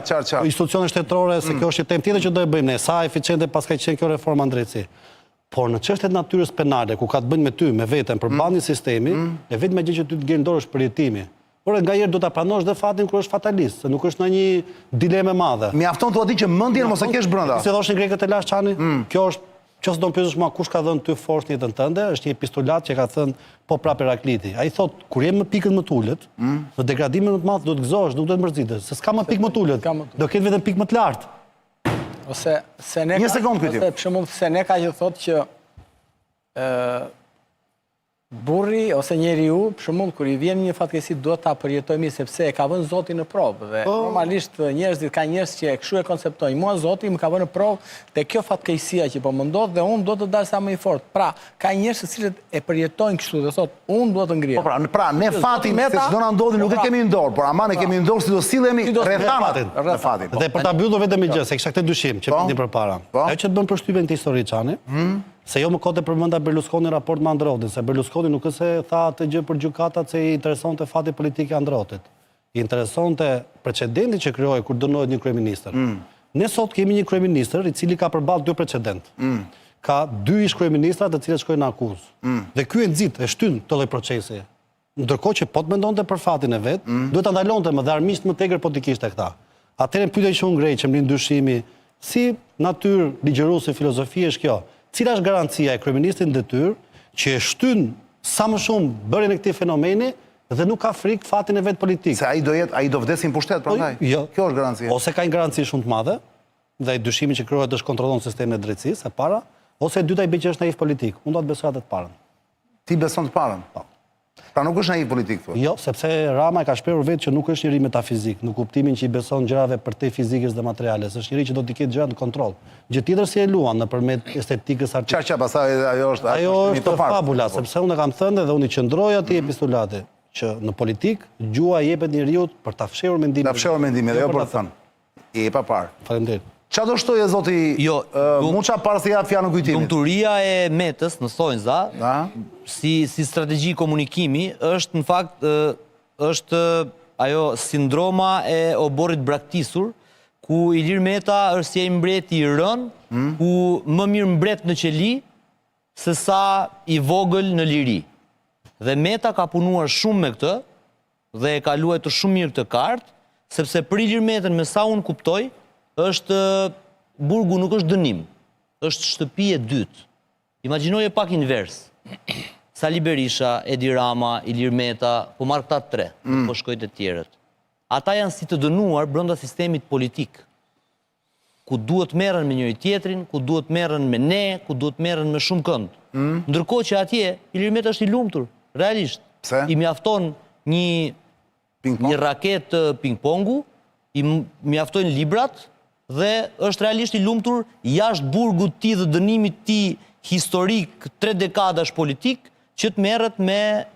institucione shtetërore, se kjo është një temë tjetër që do e bëjmë ne, sa eficiente pas ka qenë kjo reforma në drejtësi. Por në çështjet e natyrës penale, ku ka të bëjnë me ty, me veten, përballë një sistemi, e vetëm gjë që ty të ngel dorë është përjetimi. Por ngaherë do ta pranosh dhe fatin kur është fatalist, se nuk është ndonjë dilemë e madhe.
Mjafton thua ti që mendjen mos e kesh brenda.
Si thoshin grekët e lash Çani, kjo është qoftë do të pyesësh mua kush ka dhënë ty forcë në jetën tënde, është një epistolat që ka thënë po prap Herakliti. Ai thotë kur je më pikën më të ulët, në degradimin më të madh do të gëzohesh, nuk do të mërzitesh, se s'ka më pikë më të ulët. Do ketë vetëm pikë më të lartë.
Ose Seneca.
Një sekondë këtu.
Për shembull Seneca që thotë që burri ose njeriu, për shembull kur i vjen një fatkeqësi duhet ta përjetojë mirë sepse e ka vënë Zoti në provë dhe normalisht njerëzit ka njerëz që kështu e konceptojnë. Mua Zoti më ka vënë në provë te kjo fatkeqësia që po më ndodh dhe unë do të dal sa më i fortë. Pra, ka njerëz të cilët e përjetojnë kështu dhe thotë unë do të ngrihem.
Po pra, ne fatin se çdo na ndodhi nuk e kemi në dorë, por aman e kemi në dorë si do sillemi rreth fatin.
Dhe për ta mbyllur vetëm një gjë, se kisha këtë dyshim që vini përpara. Ajo që të bën përshtypjen të histori Çani, se jo më kote përmenda Berlusconi raport me Androtin, se Berlusconi nuk është se tha atë gjë për gjykatat se i interesonte fati politik i Androtit. I interesonte precedenti që krijohej kur dënohet një kryeministër. Ne sot kemi një kryeministër i cili ka përballë 2 precedent. Ka 2 ish kryeministra të cilët shkojnë në akuzë. Dhe ky e nxit, e shtyn të lloj procesi. Ndërkohë që po të mendonte për fatin e vet, duhet ta ndalonte më dhe armiqt më tegër po të kishte këta. Atëherë pyetja që unë ngrej që më lind dyshimi si natyrë ligjëruese filozofie është kjo. Cila është garancia e kryeministit në detyrë që e shtyn sa më shumë bërjen e këtij fenomeni dhe nuk ka frikë fatin e vet politik.
Se ai do vdesin pushtet prandaj.
Jo.
Kjo është garancia.
Ose ka një garanci shumë të madhe, dhe dyshimin që krijohet është kontrollon sistemin e drejtësisë e para, ose e dyta i bëj që është naiv politik. Unë do të besoj atë të parën.
Ti beson të parën?
Po.
Pra nuk është naiv politik thua.
Jo, sepse Rama e ka shprehur vetë që nuk është njëri metafizik, në kuptimin që i beson gjërave përtej fizikës dhe materiales, është njëri që do t'i ketë gjërat në kontroll. Gjë tjetër si e luan nëpërmjet estetikës artistike.
Çfarë pastaj
ajo është fabula, sepse unë kam thënë dhe unë i qëndroj atij epistolate që në politik gjua jepet njeriu për ta fshehur mendimin.
Ta fshehur mendimin, jo për të thënë. I pa parë.
Faleminderit.
Qa do shtoje, zoti, Muça parë se ja fjanë në kujtimit?
Lumturia e Metës në Thonjza, si strategji komunikimi, është në fakt, është ajo sindroma e oborrit braktisur, ku Ilir Meta është si e mbreti i rën, ku më mirë mbret në qeli, se sa i vogël në liri. Dhe Meta ka punuar shumë me këtë, dhe e ka luajtur shumë mirë këtë kartë, sepse për Ilir Metën, me sa unë kuptoj, është burgu nuk është dënim, është shtëpi e dytë. Imagjinoje pak invers. Sali Berisha, Edi Rama, Ilir Meta, po marrë këta tre, po shkojt e tjerët. Ata janë si të dënuar brenda sistemit politik, ku duhet merren me njëri tjetrin, ku duhet merren me ne, ku duhet merren me shumë kënd. Ndërkohë që atje, Ilir Meta është i lumtur, realisht.
Pse?
I mjafton një raket ping-pongu, i mjaftojnë librat, dhe është realisht i lumtur jashtë burgut ti dhe dënimit ti historik 3 dekadash politik që të merret me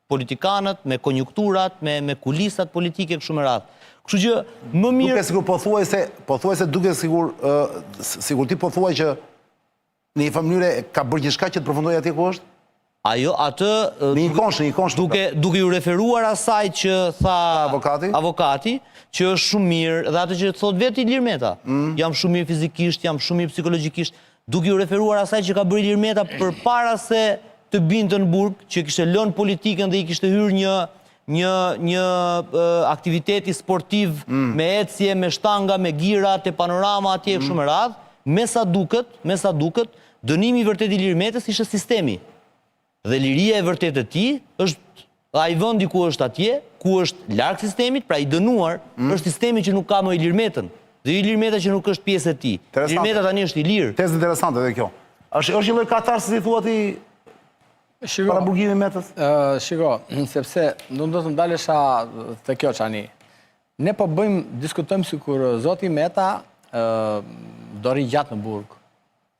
politikanët, me konjunkturat, me kulisat politike kështu me radhë. Kështu që më mirë...
Duke sigur pothuajse duke sigur ti pothuaj që në një mënyrë ka bërë gjithçka që të përfundojë atje ku është?
Ajo, atë...
Në një konsh.
Duke ju referuar asaj që tha avokati, që është shumë mirë, dhe atë që thot vetë Ilir Meta. Jam shumë mirë fizikisht, jam shumë mirë psikologjikisht. Duke ju referuar asaj që ka bërë Ilir Meta përpara se të binte në burg, që kishte lënë politikën dhe i kishte hyrë një aktiviteti sportiv me ecje, me shtanga, me gira, te panorama atje kështu me radhë, me sa duket, dënimi i vërtet i Ilir Metës ishte sistemi. Dhe liria e vërtet e ti është ai vendi ku është atje, ku është larg sistemit, pra i dënuar, është sistemi që nuk ka më Ilir Metën. Dhe Ilir Meta që nuk është pjesë e tij. Ilir Meta tani është i lirë.
Tezë interesante edhe kjo. Është një lloj katarsis si thua ti para burgimit Metës?
Shiko, sepse do të ndalesha te kjo çani. Ne po diskutojmë sikur zoti Meta do rri gjatë në burg.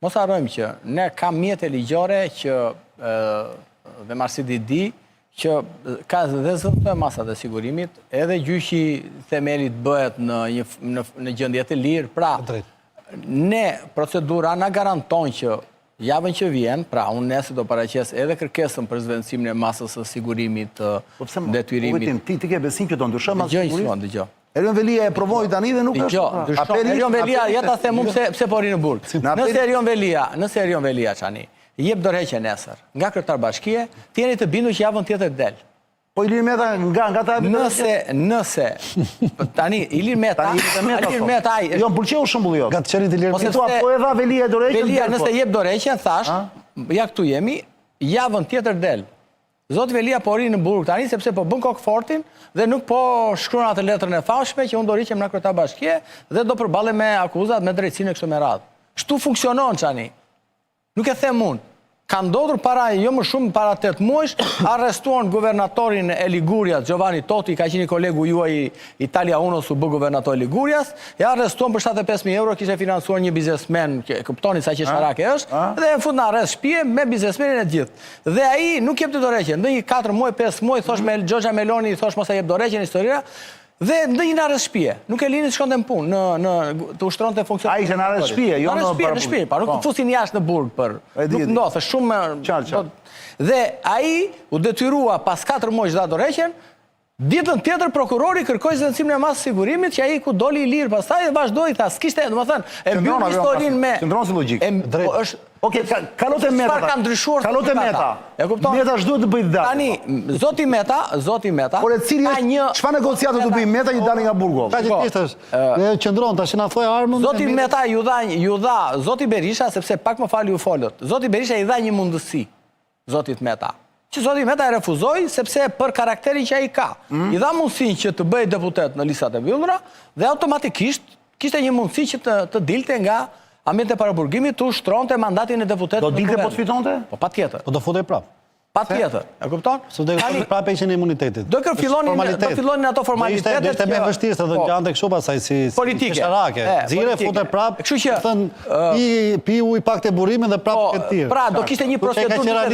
Mos harrojmë që ne kam mjete ligjore që dhe Marsidi di që ka dhe zëtë masat e sigurimit, edhe gjyqi themelit bëhet në gjendje të lirë, pra ne procedura na garanton që javën që vjen, pra unë nesër do paraqes edhe kërkesën për zvendësimin e masës së sigurimit detyrimit.
Ti ke besim që do ndryshon masë sigurimit?
Dëgjoj.
Erion Velia e provoi tani dhe nuk është.
Erion Velia, ja ta them unë pse po ri në burg. Nëse Erion Velia çani jep dorëheqje nesër nga kryetar bashkie, ti jeni të bindur që javën tjetër del.
Po Ilir Meta nga ta...
Nëse, tani, Ilir Meta...
Jo, më pëlqeu shembulli jot.
Nga të qerit Ilir Meta.
Po e dha Velia dorëheqjen.
Velia, nëse jep dorëheqjen, thash, ja këtu jemi, javën tjetër del. Zot Velia po ri në burg tani, sepse po bën kokë fortin dhe nuk po shkruan atë letrën e famshme që unë do riqem nga kryetar bashkie dhe do përballem me akuzat me drejtsinë kështu me radhë. Kështu funksionon çani. Nuk e them unë. Ka ndodhur jo më shumë para 8 muajsh, arrestuan guvernatorin e Ligurias, Giovanni Toti, ka qenë kolegu juaj Italia Unos u bë guvernator Ligurias, e arrestuan për 75.000 euro, kishte financuar një biznesmen, kuptoni sa që sharake është, dhe e fut në arrest shtëpie me biznesmenin e gjithë. Dhe ai nuk jep dorëheqjen, ndonjë 4 muaj, 5 muaj, thosh me Xhoxha Meloni, thosh mos e jep dorëheqjen historia. Dhe ndonjë në arrest shtëpie, nuk e lini të shkonte në punë, të ushtronte funksionin.
Ai ishte në arrest shtëpie, jo në
shtëpi, pa nuk fusin jashtë në burg për. Nuk ndodhte shumë. Dhe ai u detyrua pas 4 muaj dha dorëheqjen, Ditën tjetër prokurori kërkoi zëvendësimin e masës sigurimit që ai ku doli i lirë pastaj dhe vazhdoi tha, s'kishte, domethënë, e mbyll historinë me
qëndron si logjik.
Është
Okej, kalote Meta.
Çfarë ka ndryshuar?
Kalote Meta.
E kupton?
Meta ç'duhet të bëjë datë.
Tani, zoti Meta.
Por e cili është çfarë negociate do bëjë Meta që dali nga Burgova?
Ka që tishtë është, qëndron, tash na thoi armën...
Zoti Meta ju dha, Zoti Berisha, sepse pak më fali ju folët, Zoti Berisha i dha një mundësi, Zotit Meta. Që Zoti Meta e refuzoi, sepse për karakterin që ai ka. I dha mundësinë që të bëjë deputet në listat e mbyllura dhe automatikisht kishte një mundësi që të dilte nga ambiente paraburgimit të ushtronte mandatin e deputetit.
Do dilte po të fitonte?
Po patjetër.
Po do futej prapë.
Patjetër. E kupton?
Se do prapë heqjen e imunitetit.
Do fillonin ato formalitetet.
Do ishte më vështirë se do gjante kështu pastaj si
politike.
Sharake. Xhire futet prapë.
Kështu që
thën pi ujë pak te burrimin dhe prapë ke tir.
Pra, do kishte një procedurë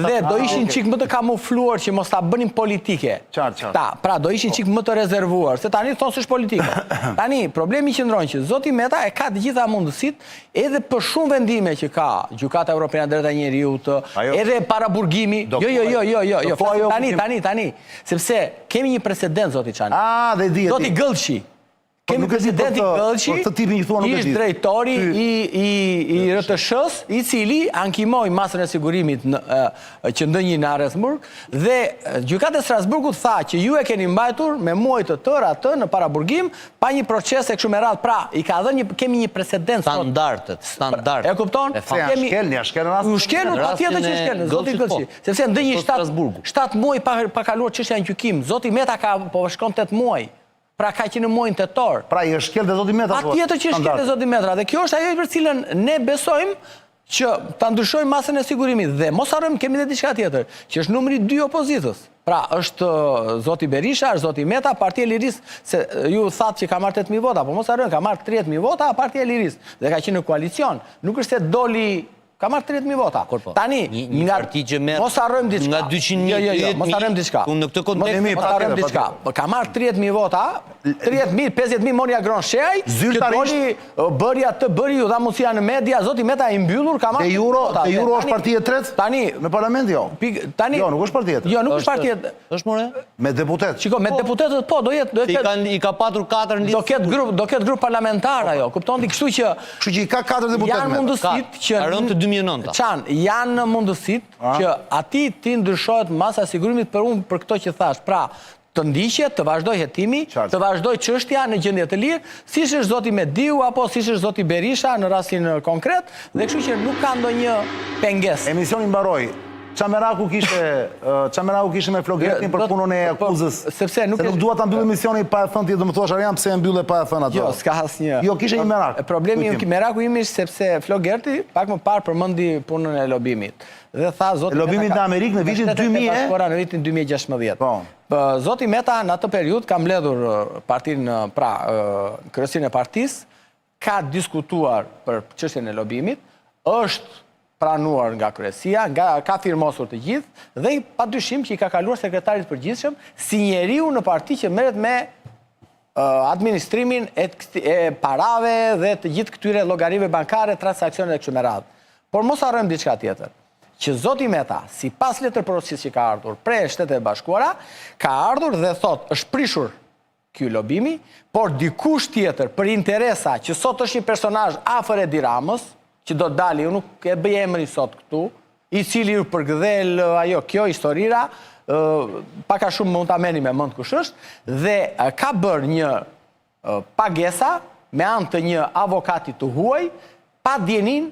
dhe do ishin çik më të kamufluar që mos ta bënin politike. Ta, pra do ishin çik më të rezervuar, se tani thon s'është politike. Tani problemi qëndron që Zoti Meta e ka të gjitha mundësitë edhe për shumë vendime që ka Gjykata Evropiane e Drejtave të Njerëzit, edhe paraburgimi. Jo. Tani. Sepse kemi një precedent, Zoti Çani.
Dhe dihet.
Zoti Gëllçi. Kemi presidentin Gëllçi, ish drejtori i RTS-s, i cili ankimoi masën e sigurimit që ndënjë në Arensburg, dhe Gjykata e Strasburgut tha që ju e keni mbajtur me muaj të tërë atë në paraburgim, pa një proces e kështu me radhë. Pra, i ka dhënë kemi një precedent.
Standardet.
E kupton?
Ja shkel rast.
U shkelën, patjetër që shkelën, Zoti Gëllçi. Sepse ndënjë 7 muaj pa kaluar çështja në gjykim. Zoti Meta ka po shkon 8 muaj. Pra ka që në muajin tetor.
Pra i është shkel dhe Zoti Meta.
Patjetër që është shkel dhe Zoti Meta. Dhe kjo është ajo për cilën ne besojmë që ta ndryshojmë masën e sigurimit. Dhe mos harrojmë, kemi edhe diçka tjetër, që është numri 2 opozitës. Pra është Zoti Berisha, është Zoti Meta, Partia e Lirisë, se ju thatë që ka marrë 8.000 vota, po mos harrojmë, ka marrë 30.000 vota Partia e Lirisë dhe ka qenë në koalicion. Nuk është se doli ka marrë 30.000 vota. Tani,
një parti që merr
mos harrojmë diçka.
Nga 200.000,
mos harrojmë diçka.
Në këtë kontekst
mos harrojmë diçka. Ka marrë 30.000 vota, 30.000, 50.000 mori Agron Sheaj, që doli bëri ju dha mundësia në media, Zoti Meta i mbyllur, ka marrë.
Dhe Euro është partia e tretë?
Tani
në parlament jo. Jo, nuk është partia e tretë.
Jo, nuk është partia e tretë.
Është more?
Me deputet.
Shiko, me deputetët po, do jetë
i ka patur 4 në listë.
Do ketë grup parlamentar ajo, kupton ti, kështu që
i ka 4 deputet.
Janë mundësit që
ka rënë të 2009.
Çan, janë mundësit që ati ti ndryshohet masa e sigurimit për këto që thash. Pra, të ndiqet, të vazhdoj hetimi, të vazhdoj çështja në gjendje të lirë, siç është Zoti Mediu apo siç është Zoti Berisha në rastin konkret, dhe kështu që nuk ka ndonjë pengesë.
Emisioni mbaroi. Çameraku kishte me Flogertin për punën e akuzës.
Sepse nuk
dua ta mbyll emisionin pa e thënë ti, do më thuash Arian pse e mbyllë pa e thënë atë.
Jo, s'ka asnjë.
Jo, kishte një merak.
Problemi meraku im ishte sepse Flogerti pak më parë përmendi punën e lobimit. Dhe tha Zoti
lobimit në Amerikë në vitin 2000.
Në vitin 2016. Zoti Meta në atë periudhë ka mbledhur partinë, pra kryesinë e partisë, ka diskutuar për çështjen e lobimit, është pranuar nga kryesia, ka firmosur të gjithë dhe padyshim që i ka kaluar sekretarit përgjithshëm si njeriu në parti që merret me administrimin e parave dhe të gjithë këtyre llogarive bankare, transaksionet e kështu me radhë. Por mos harrojmë diçka tjetër, që Zoti Meta, sipas letërporosisë që ka ardhur prej Shtetet e Bashkuara, ka ardhur dhe thotë është prishur ky lobimi, por dikush tjetër për interesa që sot është një personazh afër Edi Ramës, që do të dali, unë nuk e bëj emrin sot këtu, i cili ju përgdhel kjo historira, paka shumë mund ta merrni me mend kush është, dhe ka bërë një pagesa me anë të një avokati të huaj, pa djenin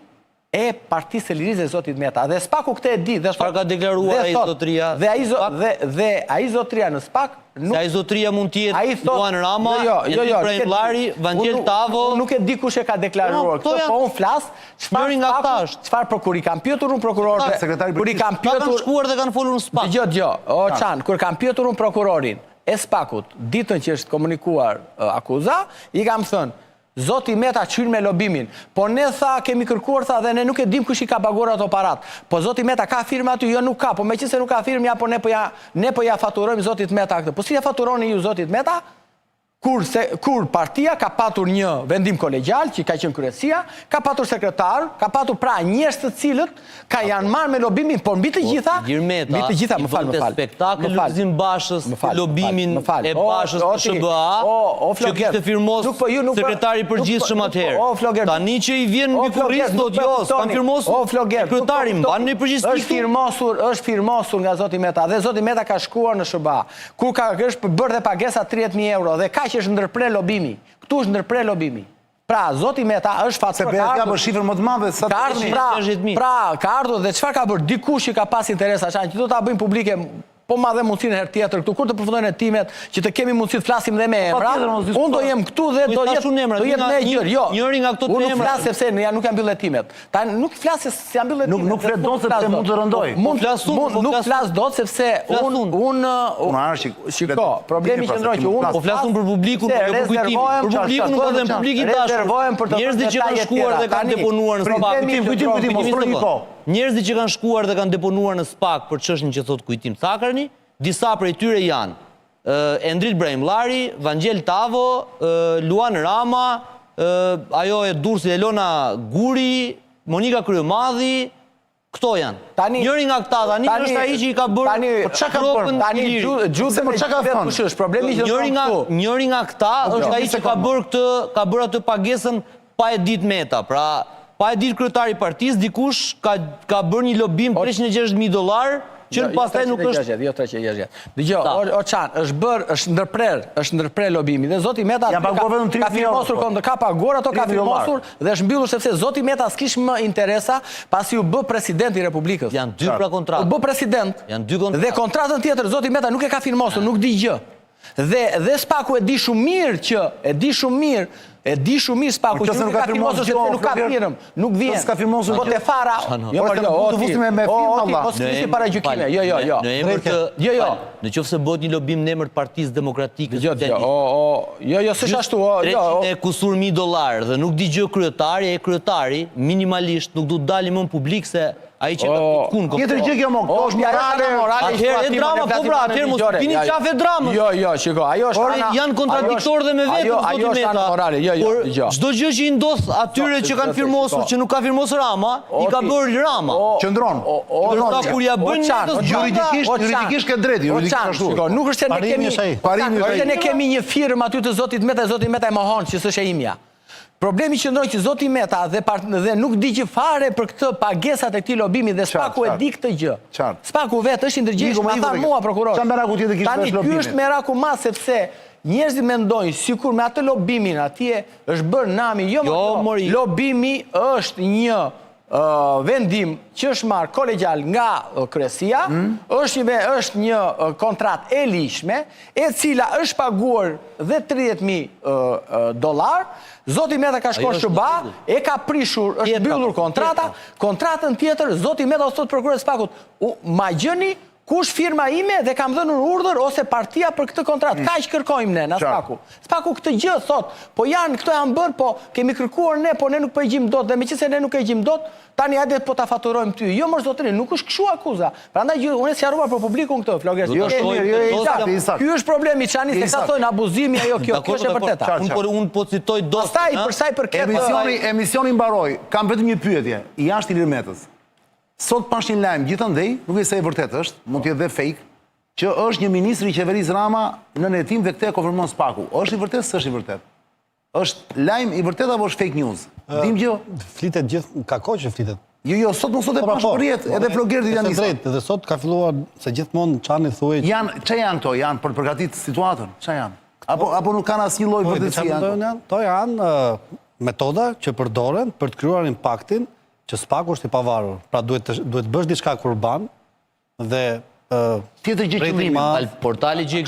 e Partisë së Lirisë e Zotit Meta. Dhe SPAK-u këtë e di.
Çfarë ka deklaruar ai zotëria?
Dhe ai zotëria në SPAK
se ai zotëria mund të jetë Luan Rama, Ibrahim Llari, Vangel Tavo.
Nuk e di kush e ka deklaruar këtë, po unë flas çfarë prokurori kanë pyetur unë prokurorët. Kur i kanë pyetur,
shkuar dhe kanë folur në SPAK.
Dgjoj, o Çan, kur kanë pyetur unë prokurorin e SPAK-ut, ditën që është komunikuar akuza, i kam thënë Zoti Meta qyr me lobimin, po ne tha kemi kërkuar, tha, dhe ne nuk e dim kush i ka paguar ato parat. Po Zoti Meta ka firmë aty, jo nuk ka, po meqense nuk ka firmë, ja po ne po ja faturojmë Zotit Meta këtë. Po si ja faturoni ju Zotit Meta? kur partia ka patur një vendim kolegjal, që ka qenë kryesia, ka patur sekretar, ka patur pra njerëz të cilët janë marrë me lobimin, por mbi të gjitha, më fal.
Spektakël Lulzim Bashës, lobimin e Bashës të SBA, që kishte firmosur sekretari i përgjithshëm atëherë. Tani që i vjen mbi kurriz, thotë jo, s'kan firmosur sekretari, mban në përgjithësi.
Është firmosur nga zoti Meta, dhe zoti Meta ka shkuar në SBA, kur ka është bërë dhe pagesa 30.000 euro, dhe ka që është ndërpre lobimi. Këtu është ndërpre lobimi. Pra, zoti Meta është fatur
ka ardhur shifër më të madhe sa
ka ardhur dhe çfarë ka bërë dikush që ka pas interesa, që do ta bëjmë publike, po ma dhe mundësinë herë tjetër këtu, kur të përfundojnë hetimet, që të kemi mundësi të flasim dhe me emra, unë do jem këtu dhe do jetë me gjërë. Jo,
njëri nga këto
unë nuk flasë sepse nuk jam mbyll hetimet. Nuk flasë se jam mbyll hetimet.
Nuk flet dot sepse mund të rëndoj.
Nuk flasë dot sepse unë shiko, problemi që ndroj që unë
po flasun për publikun, jo për kujtimin. Për publikun nuk edhe publik i dashur. Njerëzit që kanë shkuar dhe kanë deponuar në SPAK. Njerëzit që kanë shkuar dhe kanë deponuar në SPAK për çështjen që thot kujtim Cakarni, disa prej tyre janë Endrit Brahimllari, Vangjel Tavo, Luan Rama, ajo e Durrësit Elona Guri, Monika Kryemadhi, këto janë. Njëri nga këta tani është ai që i ka bërë propën
tani gjuse me çka ka thënë. Problemi që
njëri nga këta është ai që ka bërë atë pagesën pa e ditë Meta. Pra, pa e ditë kryetari i partisë, dikush ka bërë një lobim $360.000 që pastaj nuk është.
Jo 360. Dgjoj, Oçan, është ndërprer lobimi dhe zoti Meta ka firmosur ka paguar ato, ka firmosur dhe është mbyllur sepse zoti Meta s'kish më interesa pasi u bë presidenti i Republikës.
Janë dy pra kontratë.
U bë president.
Janë dy kontratë.
Dhe kontratën tjetër zoti Meta nuk e ka firmosur, nuk di gjë. Dhe SPAK-u e di shumë mirë SPAK-u që nuk ka firmosur sepse nuk ka firmë, nuk vjen.
S'ka firmosur.
Po te fara. Jo,
të fusim me firmë valla.
Mos flisni para gjykime. Jo.
Në qoftë se bëhet një lobim në emër të Partisë Demokratike.
Jo, s'është ashtu.
$300.000 dhe nuk di gjë kryetari, minimalisht nuk du të dalë më në publik se ai që ka pitkun.
Tjetër gjë kjo më, këto është morale.
Atëherë e drama, po pra, atëherë mos pini qafe dramës.
Jo, shiko, ajo është
ana. Janë kontradiktorë dhe me vetëm zoti Meta. Por çdo gjë që i ndodh atyre që kanë firmosur, që nuk ka firmosur Rama, i ka bërë Rama.
Qëndron.
Kur ja bën
juridikisht ke drejt, juridikisht ashtu.
Shiko, nuk është se ne kemi një firmë aty të zotit Meta, zoti Meta e mohon që s'është e imja. Problemi që ndroj që zoti Meta dhe nuk di që fare për këtë pagesat e këtij lobimi dhe SPAK-u e di këtë gjë. SPAK-u vetë është i ndërgjegjshëm, ma tha mua prokuror. Tani ky është meraku ma sepse njerëzit mendojnë sikur me atë lobimin atje është bërë nami. Jo, lobimi është një vendim që është marrë kolegjal nga kryesia, është një kontratë e lishme, e cila është paguar dhe $30.000. Zoti Meta ka shkuar SBA, e ka prishur, është mbyllur kontrata, kontratën tjetër, zoti Meta ose prokurori i SPAK-ut, ma gjeni kush firma ime dhe kam dhënë urdhër ose partia për këtë kontratë. Kaq kërkojmë ne në SPAK-u. SPAK-u këtë gjë thot, po këto janë bërë, po kemi kërkuar ne, po ne nuk po e gjim dot, dhe meqenëse ne nuk e gjim dot, tani hajde po ta faturojmë ty. Jo mos zotëri, nuk është kështu akuza. Prandaj unë s'ja harruar për publikun këtë, Flogës. Ky është problemi çani se sa thonë abuzimi ajo kjo është e vërteta.
Unë po citoj dot.
Pastaj për sa i përket
emisioni mbaroi. Kam vetëm një pyetje, jashtë Ilir Metës. Sot pash një lajm gjithandej, nuk e se e vërtet është, mund të jetë dhe fake, që është një ministri i qeverisë Rama në netim dhe këtë e konfirmon SPAK-u. Është i vërtet, s'është i vërtet? Është lajm i vërtet apo është fake news? Dim gjë?
Flitet gjithë, ka kohë që flitet.
Jo, sot e pash për rrjet, edhe flogertit janë njësë.
Dhe sot ka filluar se gjithmonë çani thuaj.
Që janë këto? Janë për përgatit situatën? Që janë? Apo nuk kanë asnjë lloj vërtetësie janë?
To janë metoda që përdoren për të krijuar impaktin që SPAK-u është i pavarur. Pra duhet bësh diçka kurban dhe
tjetër gjë qëllimi.
Portali që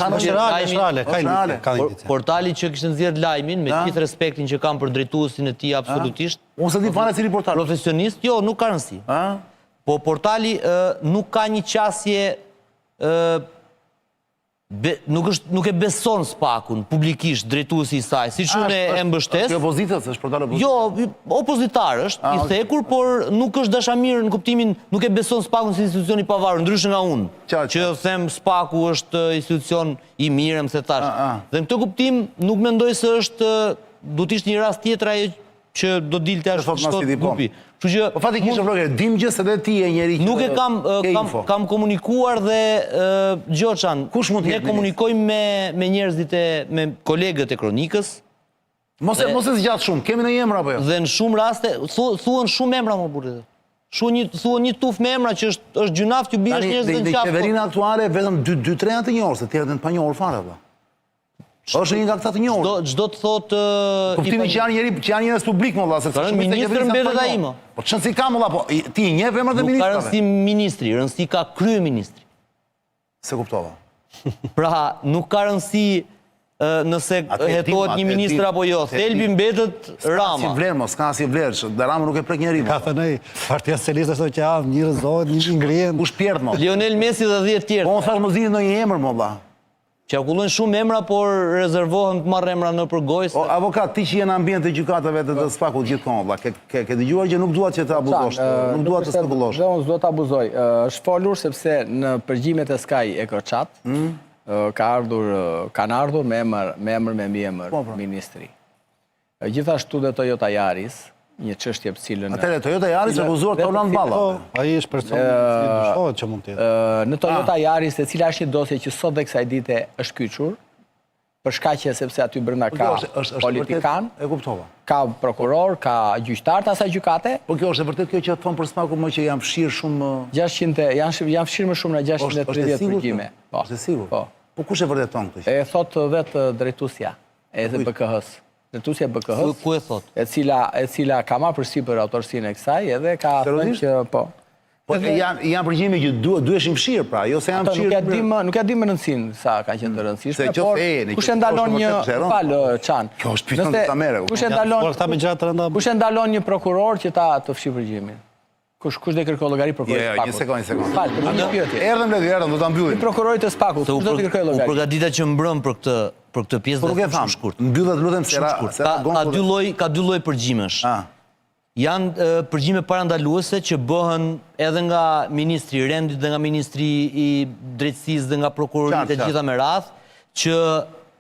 kishte nxjerrë lajmin me gjithë respektin që kam për drejtuesin e tij absolutisht.
Unë s'e di fare cili portal.
Profesionist, jo, nuk ka rëndësi. Po portali nuk ka një qasje nuk e beson Spakun publikisht drejtuesi i saj, si që e mbështes.
Është opozitës, është portal opozitës?
Jo, opozitar është, i thekur, por nuk është dashamir në kuptimin, nuk e beson Spakun si institucion i pavarur, ndryshë nga unë, që them Spaku është institucion i mirë, më se tash. Dhe në këtë kuptim, nuk mendoj se është, do t'ishtë një rast tjetër ajo që do dilte ashtë shtot grupi.
Po fatikisht, Vlogeri, dim gjë se dhe ti e njeri që
nuk e kam komunikuar dhe Gjoçan, ne komunikojmë me njerëzit me kolegët e Kronikës.
Mos e zgjatë shumë, kemi në emra apo jo?
Dhe në shumë raste, thuan shumë emra më burrit. Thuan një tuf me emra që është gjunaf që bie njerëz në qafë.
Në qeverinë aktuale vetëm 2-3 janë të njohur, se tjerët janë të panjohur fare apo. Është një nga këta të njohur.
Çdo të thotë
kuptimi që janë njerëz publik më valla, se
ministri mbetet ai më.
Po çon si ka më valla, po ti i njeh emrat e ministrave.
Nuk ka rëndësi ministri, rëndësi ka kryeministri.
Se kuptova.
Pra, nuk ka rëndësi nëse hetohet një ministër apo jo. Thelbi mbetet Rama.
Si vlerë mos, s'ka si vlerë, dhe Rama nuk e prek njeriu.
Ka thënë ai, Partia Socialiste ashtu që njerëzohet, një ngrihen.
Kush pjert më?
Lionel Messi dhe 10 tjerë.
Po thash mos dini ndonjë emër më valla.
Qarkullojnë shumë emra, por rezervohen të marrë emra në përgojës.
Avokat, ti që jenë ambient të gjykatave të Spakut gjithkohë, valla, ke dëgjuar që nuk duat që të abuzosh, nuk duat të spekulosh.
Dhe unë s'do të abuzoj. Është folur sepse në përgjimet e Sky e Kërçat, kanë ardhur me emër me mbiemër ministri. Gjithashtu dhe Toyota Yaris, një çështje për cilën...
Atëre, Toyota Yaris e akuzuar të Orland Balla.
Ai është person i dyshohet që mund të jetë.
Në Toyota Yaris, e cila është një dosje që sot dhe kësaj dite është kyçur, për shkaqe sepse aty brenda ka politikan,
e kuptova.
Ka prokuror, ka gjyqtar të asaj gjykate.
Po kjo është e vërtet kjo që thon për Spakun më që janë fshirë shumë
600 janë fshirë më shumë në 630 përgjime.
Është sigurt. Po kush e vërteton këtë?
E thot vetë drejtuesja e BKH-s. Drejtuesja e BKH-s.
Ku e thot?
E cila ka marrë përsipër autorsinë e kësaj edhe ka thënë që po.
Po janë përgjime që duheshin fshirë, pra, jo se janë fshirë.
Nuk e di më rëndësinë sa ka qenë të rëndësishme, por kush e ndalon një Çan.
Kjo është pyetje të tamere.
Kush e ndalon një prokuror që ta të fshi përgjimin? Kush do të kërkojë llogari prokurorit të Spakut?
Një sekond.
Fal, për një pyetje.
Erdhëm, do ta mbyllim.
Prokurorit të Spakut, kush do të kërkojë llogari?
U përgatita që mbrëm për këtë pjesë
dhe shumë shkurt. Mbyllet lutem se
ka dy lloj përgjimesh. Janë përgjime parandaluese që bëhen edhe nga ministri i Rendit dhe nga ministri i drejtësisë dhe nga prokurorit e gjitha me radhë, që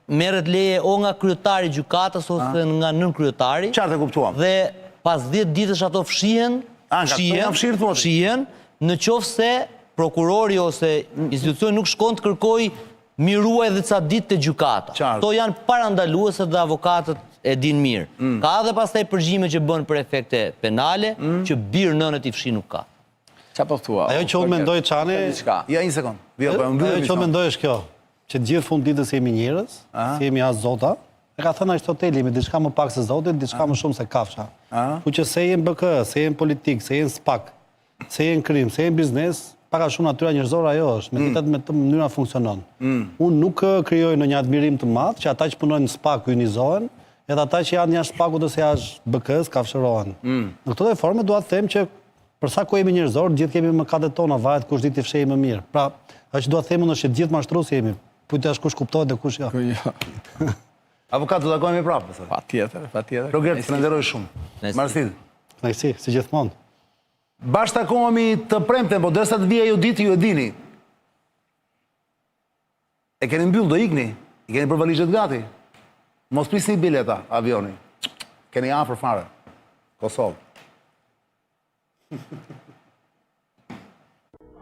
merret leje o nga kryetari i gjykatës ose nga nënkryetari.
Qartë e kuptuam.
Dhe pas 10 ditësh ato fshihen në qoftë se prokurori ose institucioni nuk shkon të kërkoj miruaj dhe ca ditë të gjykata. To janë parandaluese dhe avokatët e din mirë. Ka edhe pastaj përgjime që bën për efekte penale, që birë nënët i fshi nuk ka.
Qa po thua?
Ajo që unë mendoj Çani,
ja një sekond.
Ajo që unë mendoj është kjo, që gjithë fund ditës jemi njerëz, jemi as zota, e ka thënë Aristoteli, jemi diçka më pak se zotit, diçka më shumë se kafsha. Ku që se jenë BK, se jenë politik, se jenë SPAK, se jenë krim, se jenë biznes, paka shumë natyra njerëzore ajo është, me të të mënyra funksionon. Unë nuk krijoj në një admirim të madh që ata që punojnë në SPAK hyjnizohen, edhe ata që janë jashtë SPAK-ut ose jashtë BK-s kafshërohen. Në këto forme dua të them që për sa ku jemi njerëzor, gjithë kemi mëkatet tona, varet kush ditë të fshehej më mirë. Pra, ajo që dua të them është që gjithë mashtrues jemi. Pyetja është kush kuptohet dhe kush jo.
Avokat, do takojmë prapë.
Patjetër.
Roger, falenderoj shumë. Marsil.
Kënaqësi, si gjithmonë.
Bashkë takohemi të premten, po derisa të vijë ajo ditë ju e dini. E keni mbyll, do ikni? I keni për valizhet gati? Mos prisni bileta avioni. Keni afër fare. Kosovë.